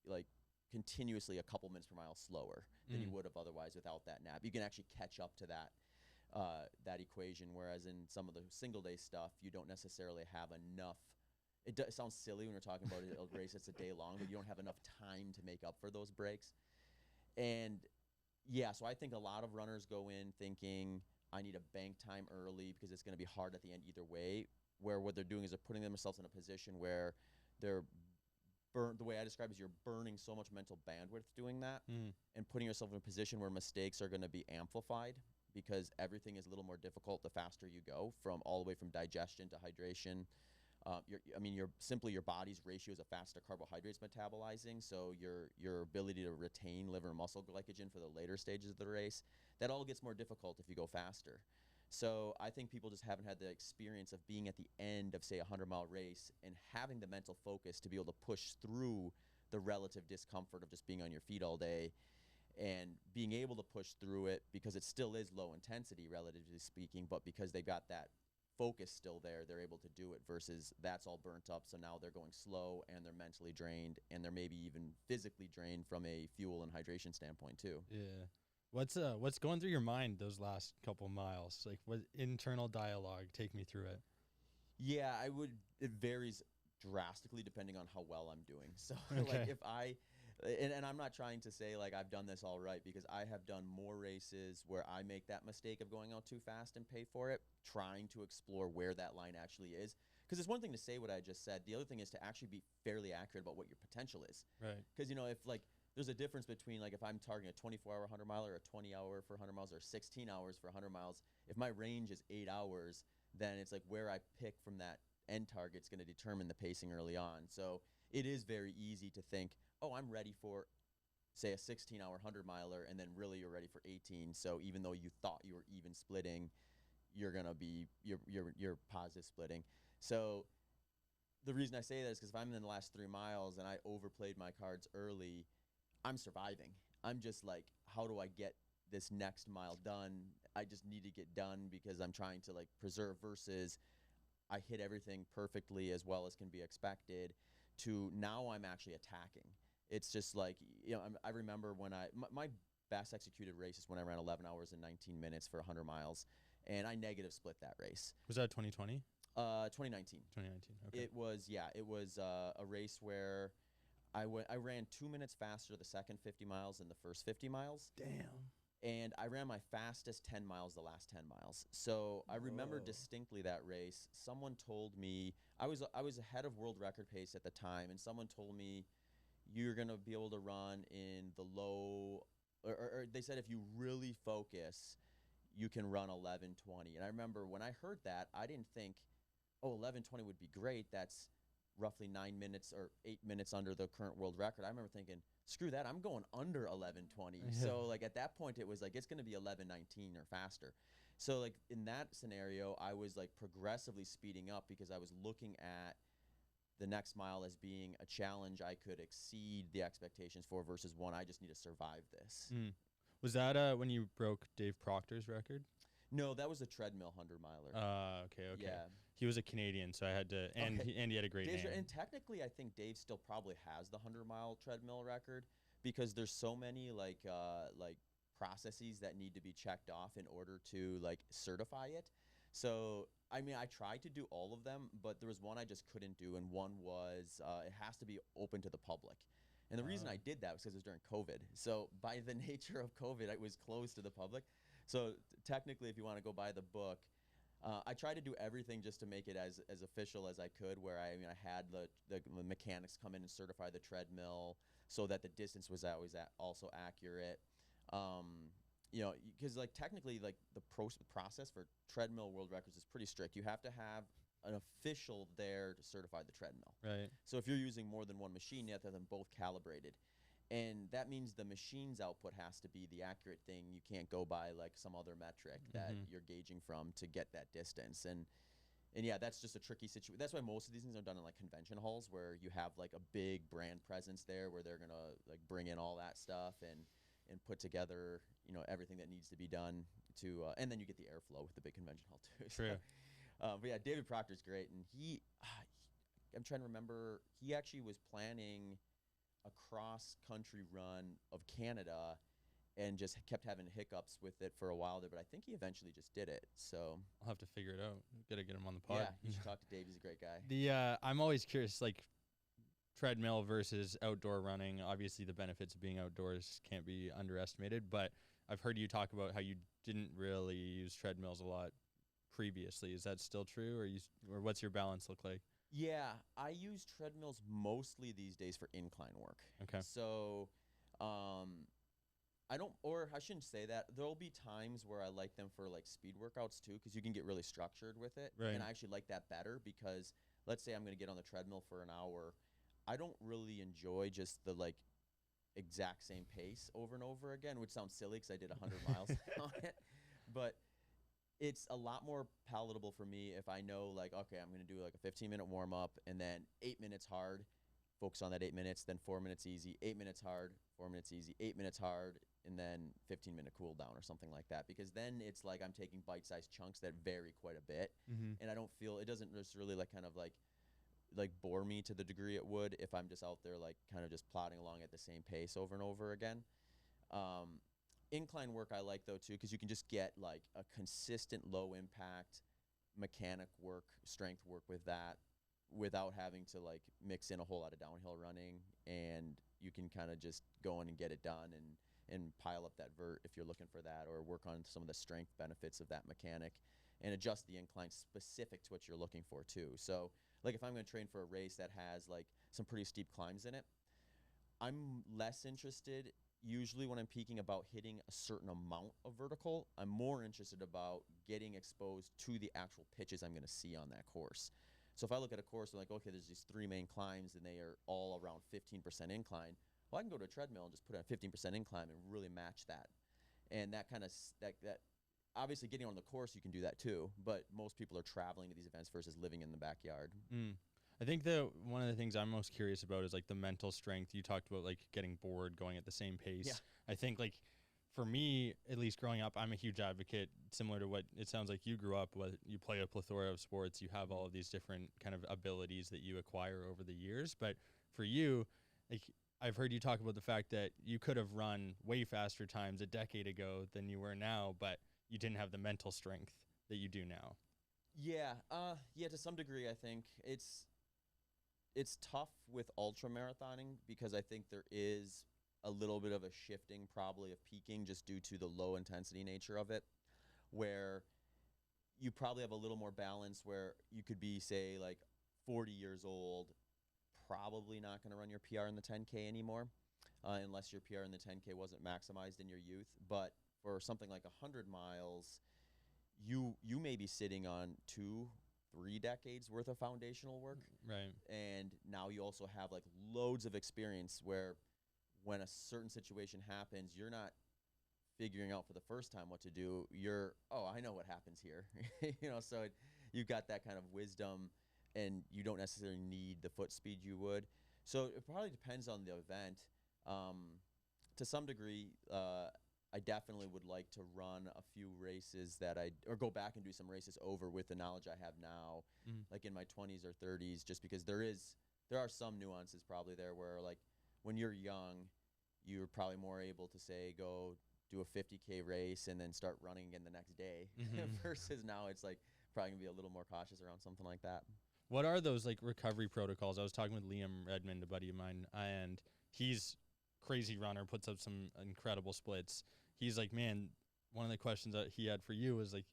A: like continuously a couple minutes per mile slower than you would have otherwise without that nap. You can actually catch up to that equation, whereas in some of the single day stuff, you don't necessarily have enough. It sounds silly when we're talking about a race that's a day long, but you don't have enough time to make up for those breaks. And yeah, so I think a lot of runners go in thinking, I need a bank time early because it's going to be hard at the end either way, where what they're doing is they're putting themselves in a position where they're the way I describe it is you're burning so much mental bandwidth doing that and putting yourself in a position where mistakes are going to be amplified because everything is a little more difficult the faster you go, from all the way from digestion to hydration. Your body's ratio is a faster carbohydrates metabolizing, so your ability to retain liver and muscle glycogen for the later stages of the race, that all gets more difficult if you go faster. So I think people just haven't had the experience of being at the end of, say, a 100-mile race and having the mental focus to be able to push through the relative discomfort of just being on your feet all day and being able to push through it, because it still is low intensity, relatively speaking, but because they've got that focus still there, they're able to do it, versus that's all burnt up. So now they're going slow and they're mentally drained and they're maybe even physically drained from a fuel and hydration standpoint too.
C: Yeah. What's going through your mind those last couple miles? Like, what internal dialogue? Take me through it.
A: Yeah, it varies drastically depending on how well I'm doing. So like if and I'm not trying to say like I've done this all right, because I have done more races where I make that mistake of going out too fast and pay for it, trying to explore where that line actually is. Because it's one thing to say what I just said. The other thing is to actually be fairly accurate about what your potential is.
C: Right.
A: Because, if like there's a difference between like if I'm targeting a 24-hour 100 miler or a 20-hour for 100 miles or 16 hours for 100 miles, if my range is 8 hours, then it's like where I pick from that end target is going to determine the pacing early on. So it is very easy to think, oh, I'm ready for, say, a 16-hour 100-miler, and then really you're ready for 18. So even though you thought you were even splitting, you're going to be, you're positive splitting. So the reason I say that is because if I'm in the last 3 miles and I overplayed my cards early, I'm surviving. I'm just like, how do I get this next mile done? I just need to get done because I'm trying to like preserve, versus I hit everything perfectly as well as can be expected, to now I'm actually attacking. It's just like, I remember when my best executed race is when I ran 11 hours and 19 minutes for 100 miles, and I negative split that race.
C: Was that 2020?
A: 2019.
C: 2019. Okay.
A: It was a race where I ran 2 minutes faster the second 50 miles than the first 50 miles.
C: Damn.
A: And I ran my fastest 10 miles the last 10 miles. So I remember distinctly that race. Someone told me, I was ahead of world record pace at the time, and someone told me, you're going to be able to run in the low, or they said if you really focus, you can run 11:20. And I remember when I heard that, I didn't think, oh, 11:20 would be great. That's roughly 9 minutes or 8 minutes under the current world record. I remember thinking, screw that, I'm going under 11:20.
C: Yeah.
A: So like at that point, it was like, it's going to be 11:19 or faster. So like in that scenario, I was like progressively speeding up because I was looking at the next mile as being a challenge I could exceed the expectations for, versus one I just need to survive this.
C: Was that when you broke Dave Proctor's record?
A: No, that was a treadmill 100-miler.
C: Okay.
A: Yeah.
C: He was a Canadian, so I had to, and he had a great name.
A: And technically, I think Dave still probably has the 100-mile treadmill record, because there's so many like processes that need to be checked off in order to like certify it. So I mean, I tried to do all of them, but there was one I just couldn't do, and one was it has to be open to the public. And the reason I did that was because it was during COVID. So by the nature of COVID, it was closed to the public. So technically, if you want to go buy the book, I tried to do everything just to make it as official as I could, where I had the mechanics come in and certify the treadmill so that the distance was always also accurate. Because like technically, like the process for treadmill world records is pretty strict. You have to have an official there to certify the treadmill.
C: Right.
A: So if you're using more than one machine, you have to have them both calibrated. And that means the machine's output has to be the accurate thing. You can't go by like some other metric that you're gauging from to get that distance. And And yeah, that's just a tricky situation. That's why most of these things are done in like convention halls where you have like a big brand presence there where they're going to like bring in all that stuff and put together, you know, everything that needs to be done to, and then you get the airflow with the big convention hall too.
C: True.
A: But yeah, David Proctor's great. And I'm trying to remember, he actually was planning a cross-country run of Canada and just kept having hiccups with it for a while there, but I think he eventually just did it. So
C: I'll have to figure it out. Gotta get him on the pod.
A: yeah, you should talk to Dave. He's a great guy.
C: I'm always curious, like treadmill versus outdoor running. Obviously, the benefits of being outdoors can't be underestimated, but I've heard you talk about how you didn't really use treadmills a lot previously. Is that still true, or what's your balance look like?
A: Yeah, I use treadmills mostly these days for incline work.
C: Okay.
A: So, I shouldn't say that. There'll be times where I like them for like speed workouts too, because you can get really structured with it.
C: Right.
A: And I actually like that better because let's say I'm going to get on the treadmill for an hour. I don't really enjoy just the like exact same pace over and over again, which sounds silly because I did 100 miles on it. But it's a lot more palatable for me if I know like, okay, I'm going to do like a 15-minute warm up and then 8 minutes hard, focus on that 8 minutes, then 4 minutes easy, 8 minutes hard, 4 minutes easy, 8 minutes hard, and then 15-minute cool down or something like that. Because then it's like I'm taking bite-sized chunks that vary quite a bit.
C: Mm-hmm.
A: And I don't feel, it doesn't just really like kind of like bore me to the degree it would if I'm just out there like kind of just plodding along at the same pace over and over again. Incline work I like though too, because you can just get like a consistent low impact mechanic work, strength work with that without having to like mix in a whole lot of downhill running, and you can kind of just go in and get it done and pile up that vert if you're looking for that, or work on some of the strength benefits of that mechanic and adjust the incline specific to what you're looking for too. So like if I'm going to train for a race that has like some pretty steep climbs in it, I'm less interested usually when I'm peaking about hitting a certain amount of vertical. I'm more interested about getting exposed to the actual pitches I'm going to see on that course. So if I look at a course and like, okay, there's these 3 main climbs and they are all around 15% incline, well, I can go to a treadmill and just put on a 15% incline and really match that. And that kind of, that obviously getting on the course, you can do that too, but most people are traveling to these events versus living in the backyard.
C: I think one of the things I'm most curious about is like the mental strength. You talked about like getting bored, going at the same pace.
A: Yeah.
C: I think like for me, at least growing up, I'm a huge advocate, similar to what it sounds like you grew up with. You play a plethora of sports. You have all of these different kind of abilities that you acquire over the years. But for you, like I've heard you talk about the fact that you could have run way faster times a decade ago than you were now, but you didn't have the mental strength that you do now.
A: Yeah, to some degree, I think it's tough with ultra marathoning because I think there is a little bit of a shifting probably of peaking just due to the low intensity nature of it, where you probably have a little more balance where you could be, say, like 40 years old, probably not going to run your PR in the 10K anymore, unless your PR in the 10K wasn't maximized in your youth. But for something like 100 miles, you may be sitting on 2-3 decades worth of foundational work.
C: Right.
A: And now you also have like loads of experience where when a certain situation happens, you're not figuring out for the first time what to do. You're, I know what happens here. So you've got that kind of wisdom and you don't necessarily need the foot speed you would. So it probably depends on the event. To some degree, I definitely would like to run a few races or go back and do some races over with the knowledge I have now, like in my 20s or 30s, just because there are some nuances probably there where like when you're young, you're probably more able to say, go do a 50K race and then start running again the next day versus now it's like probably gonna be a little more cautious around something like that.
C: What are those like recovery protocols? I was talking with Liam Redmond, a buddy of mine, and he's crazy runner, puts up some incredible splits. He's like, man, one of the questions that he had for you was like,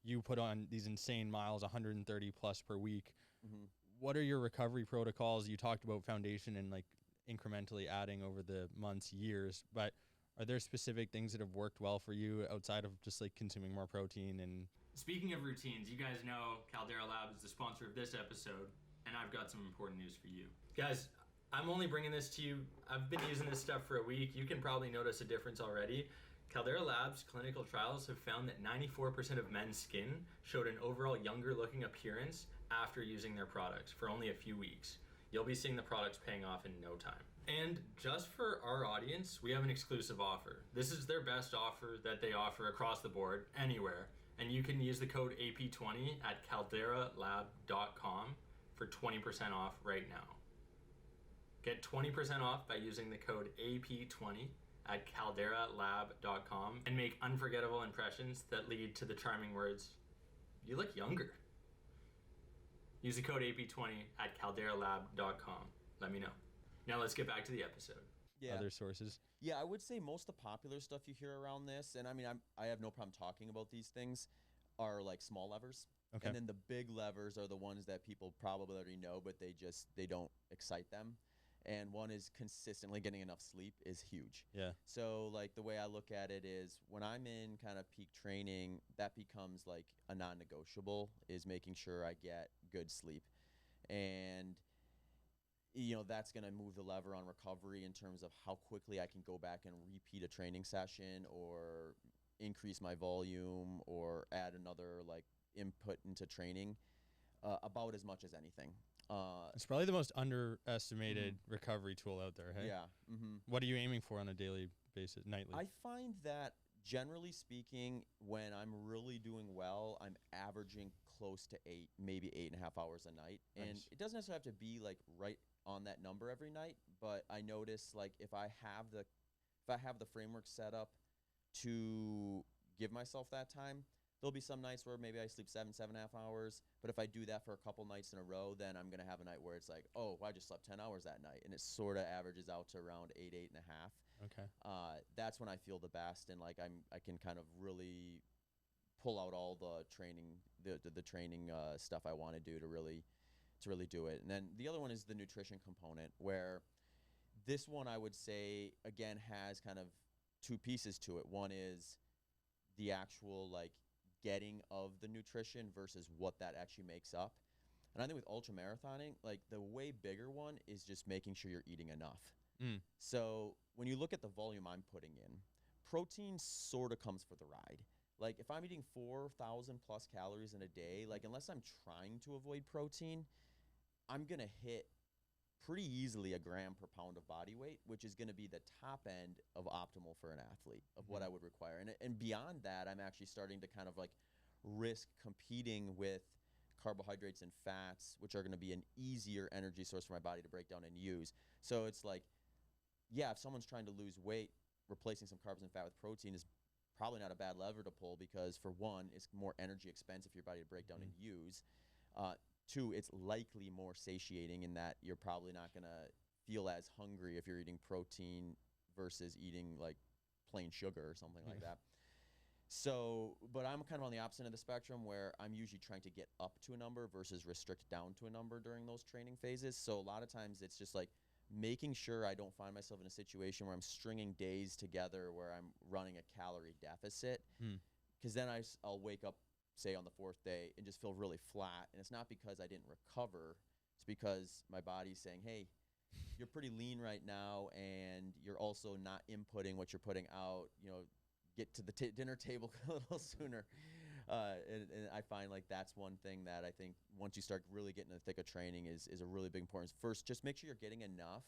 C: you put on these insane miles, 130 plus per week. What are your recovery protocols? You talked about foundation and like incrementally adding over the months, years, but are there specific things that have worked well for you outside of just like consuming more protein? And
B: speaking of routines, you guys know Caldera Lab is the sponsor of this episode, and I've got some important news for you. Guys, I'm only bringing this to you. I've been using this stuff for a week. You can probably notice a difference already. Caldera Labs clinical trials have found that 94% of men's skin showed an overall younger looking appearance after using their products for only a few weeks. You'll be seeing the products paying off in no time. And just for our audience, we have an exclusive offer. This is their best offer that they offer across the board, anywhere. And you can use the code AP20 at calderalab.com for 20% off right now. Get 20% off by using the code AP20 at calderalab.com and make unforgettable impressions that lead to the charming words, "You look younger." Use the code AP20 at calderalab.com. Let me know. Now let's get back to the episode.
A: Yeah.
C: Other sources.
A: Yeah, I would say most of the popular stuff you hear around this, and I mean, I have no problem talking about these things, are like small levers.
C: Okay.
A: And then the big levers are the ones that people probably already know, but they don't excite them. And one is consistently getting enough sleep is huge.
C: Yeah.
A: So like the way I look at it is when I'm in kind of peak training, that becomes like a non-negotiable, is making sure I get good sleep. And that's going to move the lever on recovery in terms of how quickly I can go back and repeat a training session or increase my volume or add another like input into training, about as much as anything.
C: It's probably the most underestimated recovery tool out there, hey?
A: Yeah. Mm-hmm.
C: What are you aiming for on a daily basis, nightly?
A: I find that generally speaking, when I'm really doing well, I'm averaging close to 8, maybe 8.5 hours a night.
C: Nice.
A: And it doesn't necessarily have to be like right on that number every night, but I notice like if I have the framework set up to give myself that time, there'll be some nights where maybe I sleep 7.5 hours, but if I do that for a couple nights in a row, then I'm going to have a night where it's like, oh, I just slept 10 hours that night. And it sort of averages out to around 8.5.
C: Okay.
A: That's when I feel the best. And like, I can kind of really pull out all the training, the training stuff I want to do to really do it. And then the other one is the nutrition component, where this one I would say, again, has kind of two pieces to it. One is the actual like getting of the nutrition versus what that actually makes up. And I think with ultra marathoning, like the way bigger one is just making sure you're eating enough. So when you look at the volume I'm putting in, protein sort of comes for the ride. Like if I'm eating 4,000 plus calories in a day, like unless I'm trying to avoid protein, I'm going to hit pretty easily a gram per pound of body weight, which is going to be the top end of optimal for an athlete of what I would require. And beyond that, I'm actually starting to kind of like risk competing with carbohydrates and fats, which are going to be an easier energy source for my body to break down and use. So it's like, yeah, if someone's trying to lose weight, replacing some carbs and fat with protein is probably not a bad lever to pull, because for one, it's more energy expensive for your body to break down and use. Two, it's likely more satiating in that you're probably not going to feel as hungry if you're eating protein versus eating like plain sugar or something like that. So, but I'm kind of on the opposite end of the spectrum, where I'm usually trying to get up to a number versus restrict down to a number during those training phases. So a lot of times it's just like making sure I don't find myself in a situation where I'm stringing days together where I'm running a calorie deficit, because then I'll wake up, say on the 4th day, and just feel really flat. And it's not because I didn't recover, it's because my body's saying, hey, you're pretty lean right now, and you're also not inputting what you're putting out, get to the dinner table a little sooner. And I find like that's one thing that I think once you start really getting in the thick of training is a really big importance. First, just make sure you're getting enough.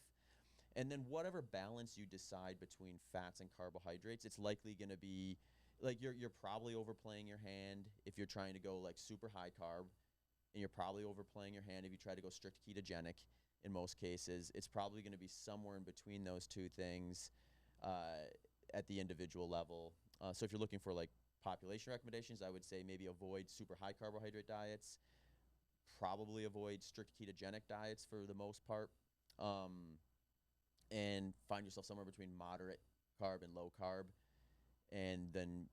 A: And then whatever balance you decide between fats and carbohydrates, it's likely going to be like you're probably overplaying your hand if you're trying to go like super high carb, and you're probably overplaying your hand if you try to go strict ketogenic. In most cases, it's probably going to be somewhere in between those two things at the individual level. So if you're looking for like population recommendations, I would say maybe avoid super high carbohydrate diets, probably avoid strict ketogenic diets for the most part, and find yourself somewhere between moderate carb and low carb. And then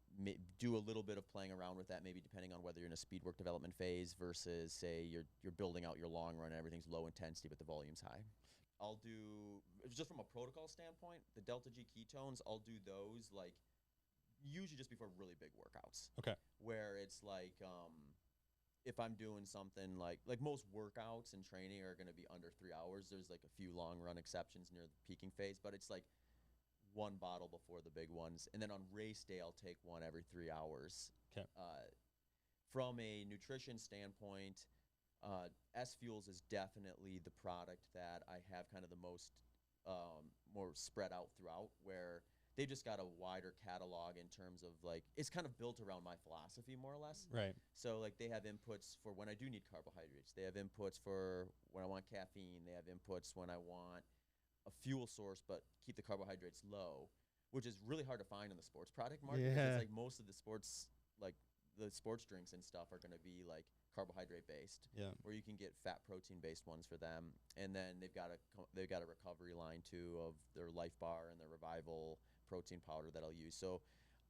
A: do a little bit of playing around with that, maybe depending on whether you're in a speed work development phase versus, say, you're building out your long run and everything's low intensity but the volume's high. I'll do, just from a protocol standpoint, the Delta G ketones, I'll do those like usually just before really big workouts.
C: Okay.
A: Where it's like, if I'm doing something like most workouts and training are going to be under 3 hours. There's like a few long run exceptions near the peaking phase, but it's like one bottle before the big ones, and then on race day I'll take one every 3 hours.
C: Okay.
A: From a nutrition standpoint, S Fuels is definitely the product that I have kind of the most more spread out throughout, where they just got a wider catalog in terms of like it's kind of built around my philosophy more or less.
C: Right.
A: So like they have inputs for when I do need carbohydrates. They have inputs for when I want caffeine. They have inputs when I want a fuel source but keep the carbohydrates low, which is really hard to find in the sports product market because it's like most of the sports like the sports drinks and stuff are going to be like carbohydrate based, where you can get fat protein based ones for them. And then they've got a recovery line too of their Life Bar and their Revival protein powder that I'll use. So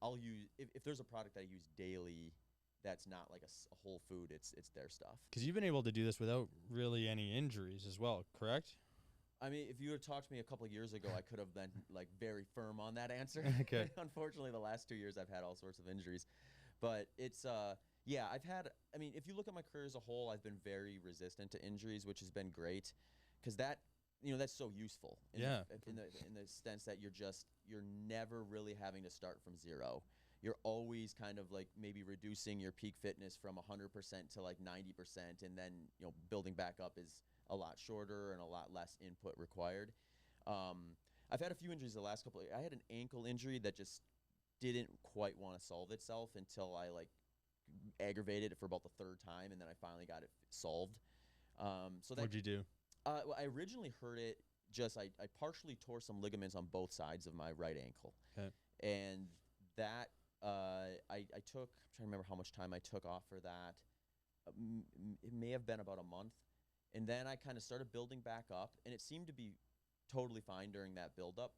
A: I'll use if there's a product that I use daily that's not like a whole food, it's their stuff.
C: Because you've been able to do this without really any injuries as well, correct?
A: I mean, if you had talked to me a couple of years ago, I could have been like very firm on that answer.
C: Okay.
A: Unfortunately, the last 2 years I've had all sorts of injuries, but it's yeah, I've had. I mean, if you look at my career as a whole, I've been very resistant to injuries, which has been great, because that that's so useful. In the sense that you're never really having to start from zero. You're always kind of like maybe reducing your peak fitness from 100% to like 90%, and then building back up is a lot shorter and a lot less input required. I've had a few injuries the last couple. I had an ankle injury that just didn't quite want to solve itself until I like aggravated it for about the third time, and then I finally got it solved. So that,
C: what'd you do?
A: Well, I originally hurt it. I partially tore some ligaments on both sides of my right ankle, and that I took. I'm trying to remember how much time I took off for that. It may have been about a month, and then I kind of started building back up, and it seemed to be totally fine during that buildup.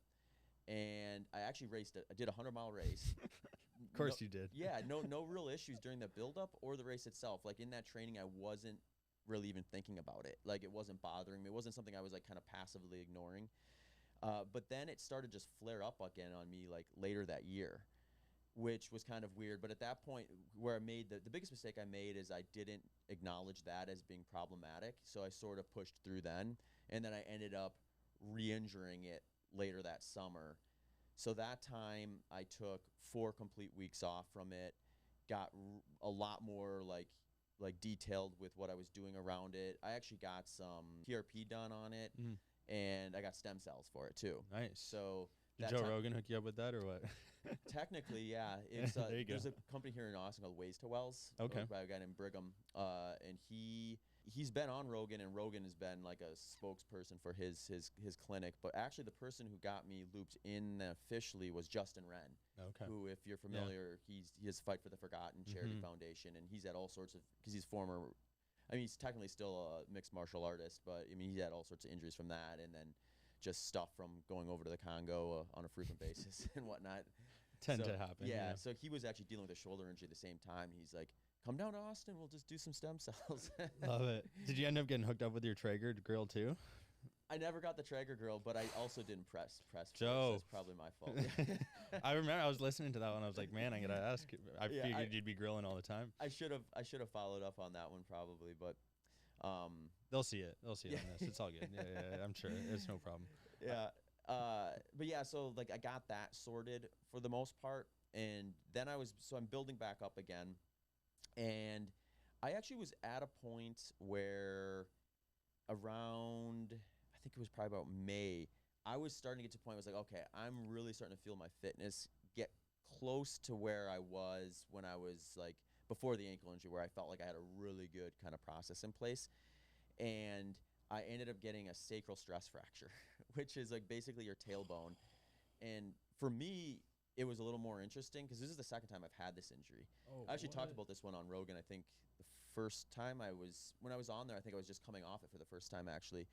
A: And I actually I did a 100-mile race.
C: Of course you did.
A: Yeah, no real issues during the buildup or the race itself. Like in that training, I wasn't really even thinking about it. Like it wasn't bothering me. It wasn't something I was like kind of passively ignoring. But then it started just flare up again on me like later that year, which was kind of weird. But at that point, where I made the biggest mistake I made is I didn't acknowledge that as being problematic. So I sort of pushed through then, and then I ended up re-injuring it later that summer. So that time I took 4 complete weeks off from it, got a lot more like detailed with what I was doing around it. I actually got some PRP done on it, and I got stem cells for it too.
C: Nice.
A: So
C: did Joe Rogan hook you up with that or what?
A: Technically, yeah. It's
C: there you go.
A: There's a company here in Austin called Ways to Wells.
C: Okay.
A: By a guy named Brigham, and he's been on Rogan, and Rogan has been like a spokesperson for his clinic. But actually, the person who got me looped in officially was Justin Wren.
C: Okay.
A: Who, if you're familiar, he has Fight for the Forgotten charity foundation, and he's had all sorts of, because he's former. I mean, he's technically still a mixed martial artist, but I mean, he had all sorts of injuries from that, and then just stuff from going over to the Congo on a frequent basis and whatnot.
C: Tend to happen.
A: Yeah, so he was actually dealing with a shoulder injury at the same time. He's like, come down to Austin, we'll just do some stem cells.
C: Love it. Did you end up getting hooked up with your Traeger girl too?
A: I never got the Traeger girl, but I also didn't press
C: Joe.
A: So it's probably my fault.
C: I remember I was listening to that one. I was like, man, I gotta ask. I figured you'd be grilling all the time.
A: I should have followed up on that one probably, but
C: they'll see it. They'll see it on this. It's all good. Yeah, I'm sure. It's no problem.
A: Yeah. But yeah, so like I got that sorted for the most part, and then I'm building back up again, and I actually was at a point where around, I think it was probably about May, I was starting to get to a point where I was like, okay, I'm really starting to feel my fitness get close to where I was when I was like before the ankle injury, where I felt like I had a really good kind of process in place. And I ended up getting a sacral stress fracture, which is like basically your tailbone. And for me, it was a little more interesting because this is the second time I've had this injury. I actually talked about this one on Rogan. I think the first time when I was on there, I think I was just coming off it for the first time actually.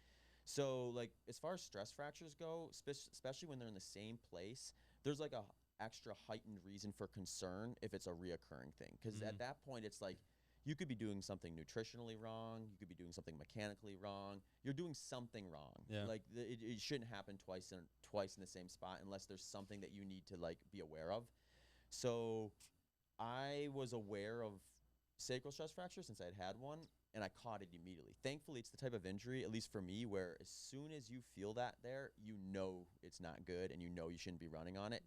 A: So like as far as stress fractures go, especially when they're in the same place, there's like a extra heightened reason for concern if it's a reoccurring thing. Because at that point, it's like you could be doing something nutritionally wrong. You could be doing something mechanically wrong. You're doing something wrong. Yeah. Like it shouldn't happen twice in the same spot unless there's something that you need to like be aware of. So I was aware of sacral stress fracture since I'd had one, and I caught it immediately. Thankfully, it's the type of injury, at least for me, where as soon as you feel that there, you know it's not good, and you know you shouldn't be running on it.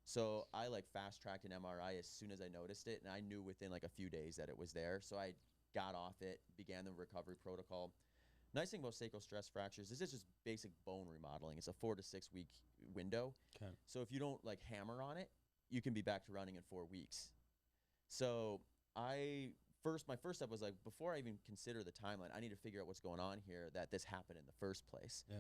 A: So I like fast-tracked an MRI as soon as I noticed it, and I knew within like a few days that it was there. So I got off it, began the recovery protocol. Nice thing about sacral stress fractures is it's just basic bone remodeling. It's a 4 to 6 week window.
C: Okay.
A: So if you don't like hammer on it, you can be back to running in 4 weeks. So my first step was like, before I even consider the timeline, I need to figure out what's going on here, that this happened in the first place.
C: Yeah.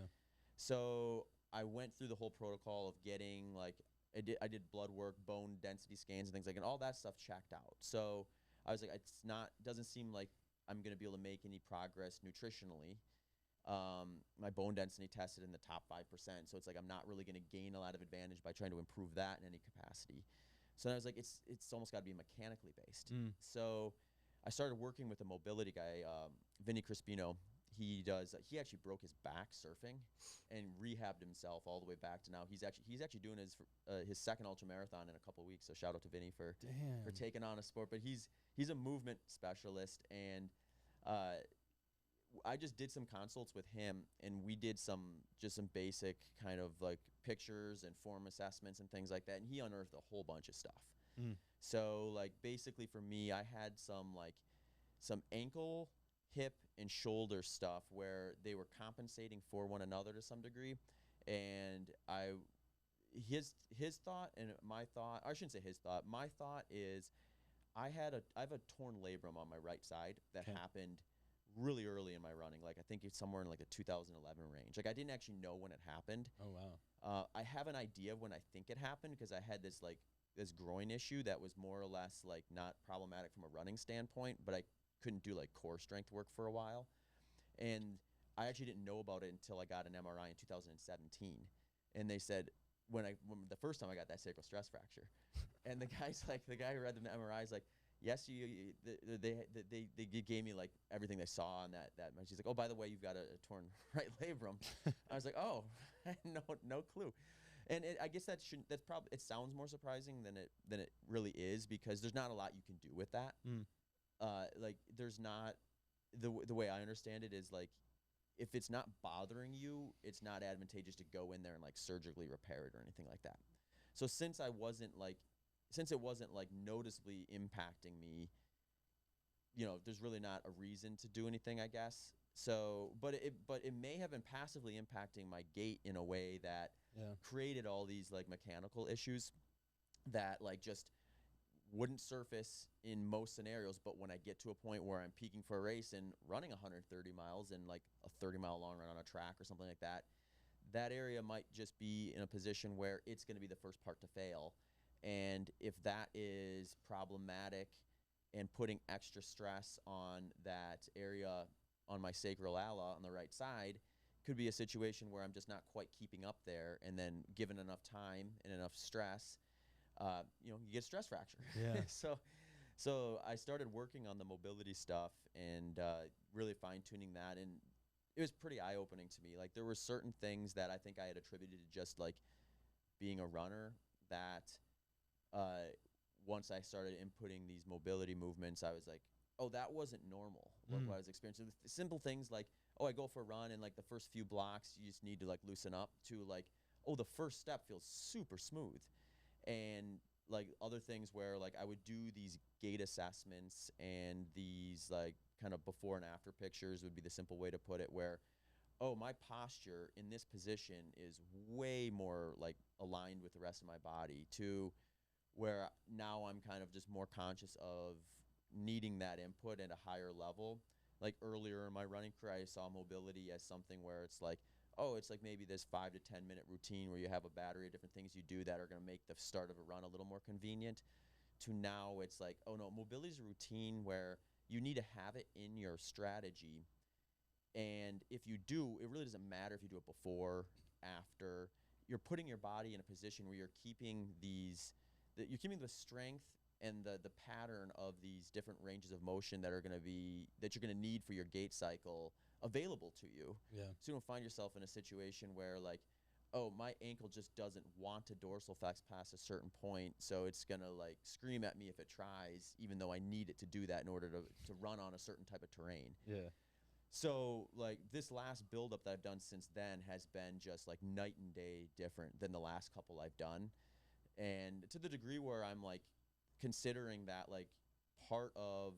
A: So I went through the whole protocol of getting like, I did blood work, bone density scans and things like, and all that stuff checked out. So I was like, doesn't seem like I'm going to be able to make any progress nutritionally. My bone density tested in the top 5%. So it's like, I'm not really going to gain a lot of advantage by trying to improve that in any capacity. So then I was like, it's almost got to be mechanically based. So I started working with a mobility guy, Vinny Crispino. He actually broke his back surfing and rehabbed himself all the way back to now. He's actually doing his second ultra marathon in a couple of weeks. So shout out to Vinny for taking on a sport. But he's a movement specialist, and I just did some consults with him, and we did some basic kind of like pictures and form assessments and things like that. And he unearthed a whole bunch of stuff. So like basically for me, I had some ankle, hip, and shoulder stuff where they were compensating for one another to some degree. And his thought and my thought, I shouldn't say his thought, my thought is I have a torn labrum on my right side that happened really early in my running. Like I think it's somewhere in like the 2011 range. Like I didn't actually know when it happened.
C: Oh wow.
A: I have an idea of when I think it happened because I had this groin issue that was more or less like not problematic from a running standpoint, but I couldn't do like core strength work for a while. And I actually didn't know about it until I got an MRI in 2017. And they said when the first time I got that sacral stress fracture, and the guy who read the MRI is like, yes, they gave me like everything they saw on that. She's like, oh, by the way, you've got a torn right labrum. I was like, oh, I had no clue. And I guess that's probably, it sounds more surprising than it really is, because there's not a lot you can do with that. Like there's not, the way I understand it is like, if it's not bothering you, it's not advantageous to go in there and like surgically repair it or anything like that. So since it wasn't like noticeably impacting me, there's really not a reason to do anything, I guess. So, but it may have been passively impacting my gait in a way that created all these like mechanical issues that like just wouldn't surface in most scenarios. But when I get to a point where I'm peaking for a race and running 130 miles and like a 30-mile long run on a track or something like that, that area might just be in a position where it's going to be the first part to fail. And if that is problematic and putting extra stress on that area on my sacral ala on the right side, could be a situation where I'm just not quite keeping up there, and then given enough time and enough stress, you get stress fracture.
C: Yeah.
A: So I started working on the mobility stuff and really fine-tuning that, and it was pretty eye-opening to me. Like there were certain things that I think I had attributed to just like being a runner that once I started inputting these mobility movements, I was like, oh, that wasn't normal, what I was experiencing. Simple things like, oh, I go for a run and like the first few blocks, you just need to like loosen up, to like, oh, the first step feels super smooth. And like other things where like I would do these gait assessments, and these like kind of before and after pictures would be the simple way to put it, where, oh, my posture in this position is way more like aligned with the rest of my body, to where now I'm kind of just more conscious of needing that input at a higher level. Like earlier in my running career, I saw mobility as something where it's like, oh, it's like maybe this 5 to 10 minute routine where you have a battery of different things you do that are going to make the start of a run a little more convenient, to now it's like, oh no, mobility is a routine where you need to have it in your strategy. And if you do, it really doesn't matter if you do it before, after. You're putting your body in a position where you're keeping the strength and the pattern of these different ranges of motion that you're going to need for your gait cycle available to you.
C: Yeah.
A: So you don't find yourself in a situation where like, oh, my ankle just doesn't want to dorsal flex past a certain point, so it's going to like scream at me if it tries, even though I need it to do that in order to run on a certain type of terrain.
C: Yeah.
A: So like this last buildup that I've done since then has been just like night and day different than the last couple I've done. And to the degree where I'm like considering that like part of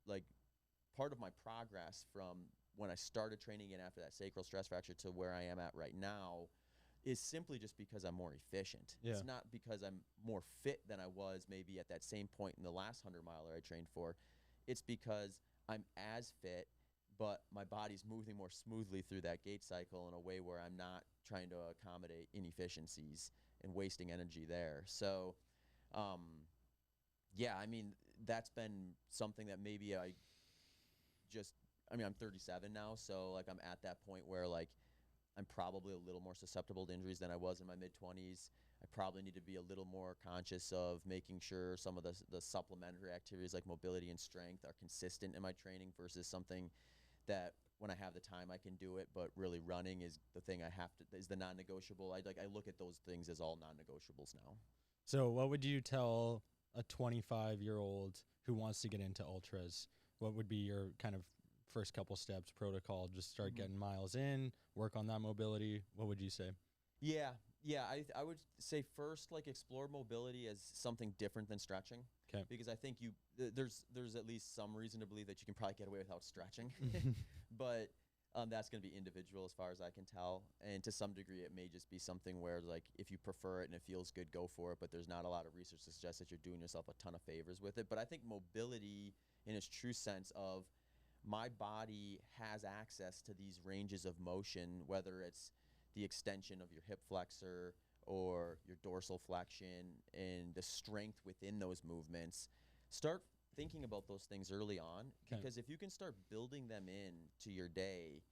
A: like part of my progress from when I started training again after that sacral stress fracture to where I am at right now is simply just because I'm more efficient.
C: Yeah.
A: It's not because I'm more fit than I was maybe at that same point in the last 100-miler I trained for. It's because I'm as fit, but my body's moving more smoothly through that gait cycle in a way where I'm not trying to accommodate inefficiencies and wasting energy there. So, yeah, I mean, that's been something that maybe I'm 37 now, so like I'm at that point where like I'm probably a little more susceptible to injuries than I was in my mid-20s. I probably need to be a little more conscious of making sure some of the supplementary activities like mobility and strength are consistent in my training versus something that when I have the time I can do it, but really running is the thing is the non-negotiable. I look at those things as all non-negotiables now.
C: So what would you tell a 25-year-old who wants to get into ultras? What would be your kind of first couple steps protocol? Just start getting miles in, work on that mobility. What would you say?
A: Yeah. I would say first, like, explore mobility as something different than stretching.
C: Okay.
A: Because I think there's at least some reason to believe that you can probably get away without stretching, but that's going to be individual as far as I can tell. And to some degree, it may just be something where like if you prefer it and it feels good, go for it. But there's not a lot of research to suggest that you're doing yourself a ton of favors with it. But I think mobility, in its true sense of my body has access to these ranges of motion, whether it's the extension of your hip flexor or your dorsal flexion and the strength within those movements. Start thinking about those things early on, because if you can start building them in to your day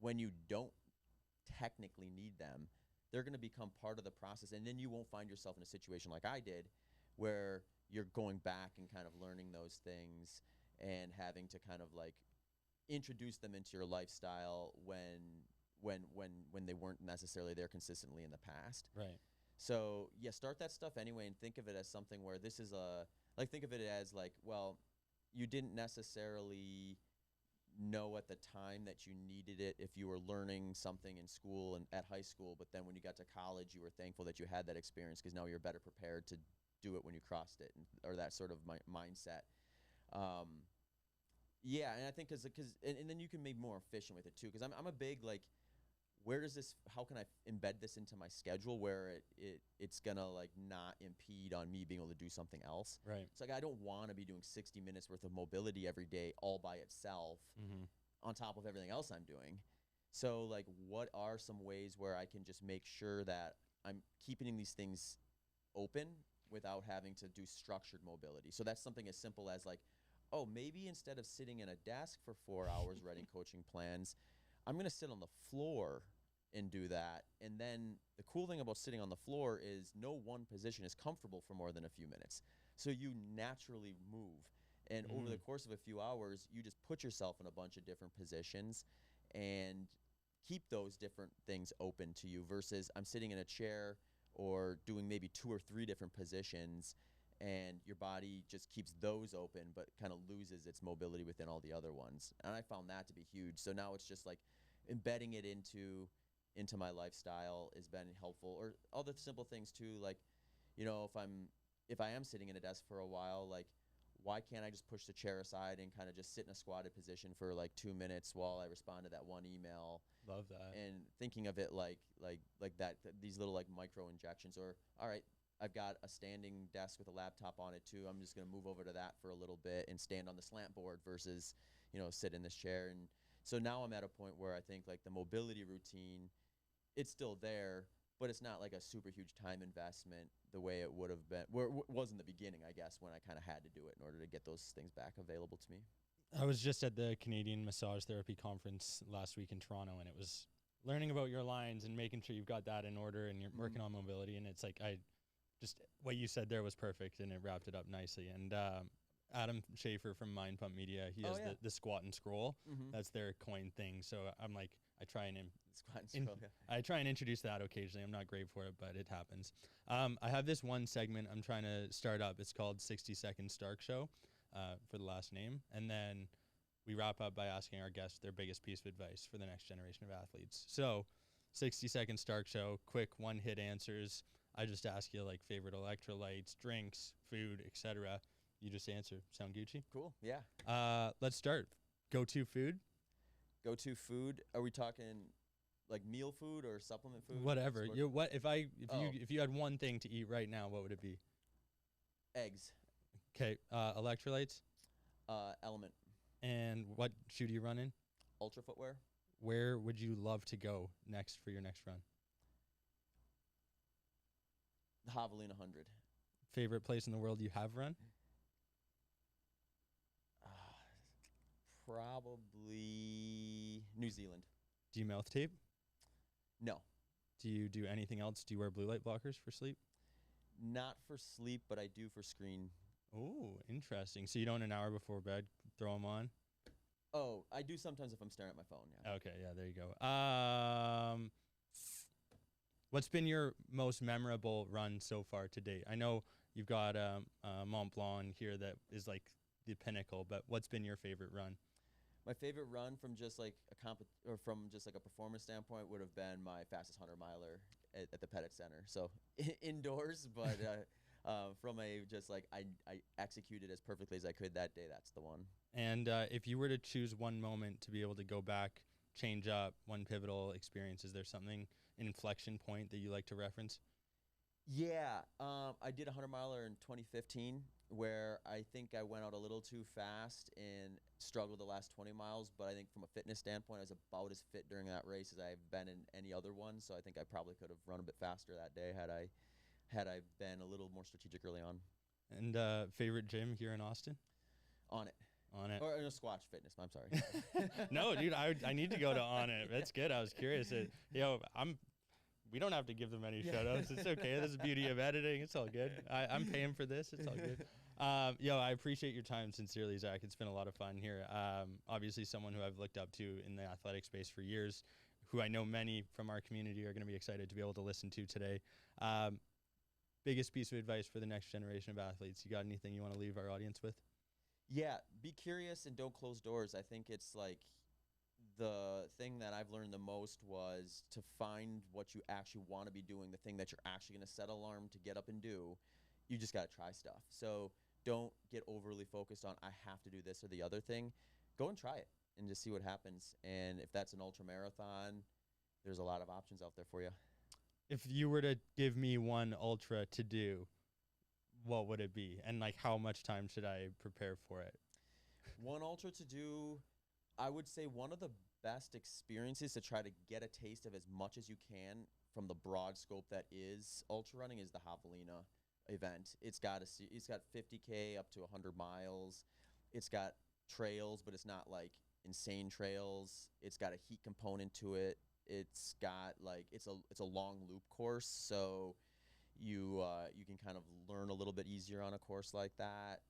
A: when you don't technically need them, they're going to become part of the process. And then you won't find yourself in a situation like I did where you're going back and kind of learning those things and having to kind of like introduce them into your lifestyle when they weren't necessarily there consistently in the past.
C: Right.
A: So yeah, start that stuff anyway and think of it as something where this is think of it as like, well, you didn't necessarily know at the time that you needed it if you were learning something in school and at high school, but then when you got to college, you were thankful that you had that experience because now you're better prepared to do it when you crossed it, or that sort of mindset. Yeah, and I think and then you can be more efficient with it too, because I'm a big like, how can I embed this into my schedule where it's gonna like not impede on me being able to do something else.
C: Right.
A: It's like I don't want to be doing 60 minutes worth of mobility every day all by itself on top of everything else I'm doing. So like, what are some ways where I can just make sure that I'm keeping these things open without having to do structured mobility? So that's something as simple as like, oh, maybe instead of sitting in a desk for 4 hours writing coaching plans, I'm going to sit on the floor and do that. And then the cool thing about sitting on the floor is no one position is comfortable for more than a few minutes. So you naturally move. And over the course of a few hours, you just put yourself in a bunch of different positions and keep those different things open to you versus I'm sitting in a chair or doing maybe 2 or 3 different positions, and your body just keeps those open but kind of loses its mobility within all the other ones. And I found that to be huge. So now it's just like embedding it into my lifestyle has been helpful. Or other simple things too, like, you know, if I am sitting in a desk for a while, like, why can't I just push the chair aside and kind of just sit in a squatted position for like 2 minutes while I respond to that one email?
C: Love that.
A: And thinking of it like that, these little like micro injections. Or, all right, I've got a standing desk with a laptop on it too. I'm just going to move over to that for a little bit and stand on the slant board versus, you know, sit in this chair. And so now I'm at a point where I think like the mobility routine, it's still there, but it's not like a super huge time investment the way it would have been, where it was in the beginning, I guess, when I kind of had to do it in order to get those things back available to me.
C: I was just at the Canadian Massage Therapy Conference last week in Toronto, and it was learning about your lines and making sure you've got that in order and you're working on mobility. And it's like, what you said there was perfect, and it wrapped it up nicely. And Adam Schaefer from Mind Pump Media. He has the squat and scroll.
A: Mm-hmm.
C: That's their coin thing. So I'm like, I try and
A: Squat and scroll,
C: I try and introduce that occasionally. I'm not great for it, but it happens. I have this one segment I'm trying to start up. It's called 60-Second Stark Show, for the last name. And then we wrap up by asking our guests their biggest piece of advice for the next generation of athletes. So 60-Second Stark Show, quick one-hit answers. I just ask you like favorite electrolytes, drinks, food, etc. You just answer. Sound Gucci?
A: Cool. Yeah.
C: Let's start. Go-to food?
A: Go-to food. Are we talking like meal food or supplement food?
C: Whatever.
A: Sport?
C: If you had one thing to eat right now, what would it be?
A: Eggs.
C: Okay. Electrolytes?
A: Element.
C: And what shoe do you run in?
A: Ultra footwear.
C: Where would you love to go next for your next run?
A: The Javelin 100.
C: Favorite place in the world you have run?
A: Probably New Zealand.
C: Do you mouth tape?
A: No.
C: Do you do anything else? Do you wear blue light blockers for sleep?
A: Not for sleep, but I do for screen.
C: Oh, interesting. So you don't an hour before bed throw them on?
A: Oh, I do sometimes if I'm staring at my phone. Yeah.
C: Okay, yeah, there you go. What's been your most memorable run so far to date? I know you've got Mont Blanc here that is like the pinnacle, but what's been your favorite run?
A: My favorite run from just like a performance standpoint would have been my fastest 100-miler at the Pettit Center. So indoors, but from a just like I executed as perfectly as I could that day. That's the one.
C: And if you were to choose one moment to be able to go back, change up, one pivotal experience, is there something, an inflection point that you like to reference?
A: Yeah, I did a 100-miler in 2015 where I think I went out a little too fast and struggled the last 20 miles. But I think from a fitness standpoint, I was about as fit during that race as I've been in any other one. So I think I probably could have run a bit faster that day had I been a little more strategic early on.
C: And favorite gym here in Austin?
A: On it. Or no, Squatch Fitness. I'm sorry.
C: No, dude, I need to go to On It. That's good. I was curious. We don't have to give them any shout outs. It's okay. This is the beauty of editing. It's all good. I'm paying for this. It's all good. I appreciate your time sincerely, Zach. It's been a lot of fun here. Obviously someone who I've looked up to in the athletic space for years, who I know many from our community are going to be excited to be able to listen to today. Biggest piece of advice for the next generation of athletes. You got anything you want to leave our audience with?
A: Yeah, be curious and don't close doors. I think it's like the thing that I've learned the most was to find what you actually want to be doing, the thing that you're actually going to set alarm to get up and do. You just got to try stuff. So don't get overly focused on, I have to do this or the other thing. Go and try it and just see what happens. And if that's an ultra marathon, there's a lot of options out there for you.
C: If you were to give me one ultra to do, what would it be? And like, how much time should I prepare for it?
A: One ultra to do, I would say one of the best experiences to try to get a taste of as much as you can from the broad scope that is ultra running is the Javelina event. It's got 50K up to 100 miles. It's got trails, but it's not like insane trails. It's got a heat component to it. It's got like it's a long loop course, so you can kind of learn a little bit easier on a course like that.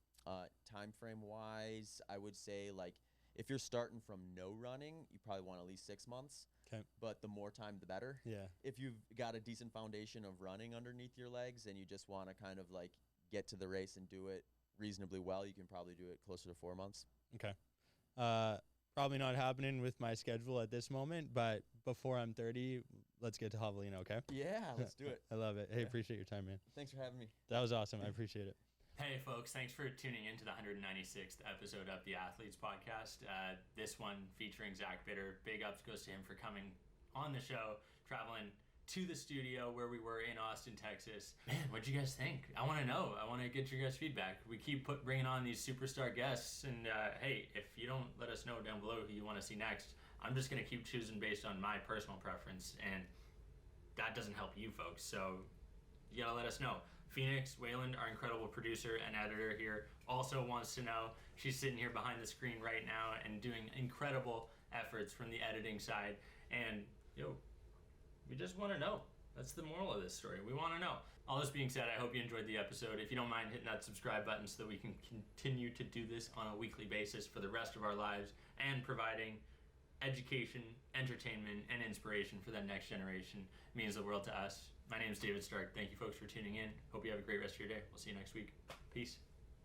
A: Time frame wise, I would say like if you're starting from no running, you probably want at least 6 months.
C: Okay.
A: But the more time, the better.
C: Yeah.
A: If you've got a decent foundation of running underneath your legs and you just want to kind of like get to the race and do it reasonably well, you can probably do it closer to 4 months.
C: Okay. Probably not happening with my schedule at this moment, but before I'm 30, let's get to Javelina, okay?
A: Yeah, let's do it.
C: I love it. Hey, appreciate your time, man.
A: Thanks for having me.
C: That was awesome. I appreciate it.
B: Hey, folks, thanks for tuning in to the 196th episode of the Athletes Podcast. This one featuring Zach Bitter. Big ups goes to him for coming on the show, traveling to the studio where we were in Austin, Texas. Man, what'd you guys think? I want to know. I want to get your guys' feedback. We keep bringing on these superstar guests, and hey, if you don't let us know down below who you want to see next, I'm just going to keep choosing based on my personal preference, and that doesn't help you folks, so you got to let us know. Phoenix Wayland, our incredible producer and editor here, also wants to know. She's sitting here behind the screen right now and doing incredible efforts from the editing side. And, we just want to know, That's the moral of this story. We want to know. All this being said, I hope you enjoyed the episode. If you don't mind hitting that subscribe button so that we can continue to do this on a weekly basis for the rest of our lives and providing education, entertainment, and inspiration for that next generation means the world to us. My name is David Stark. Thank you folks for tuning in. Hope you have a great rest of your day. We'll see you next week. Peace.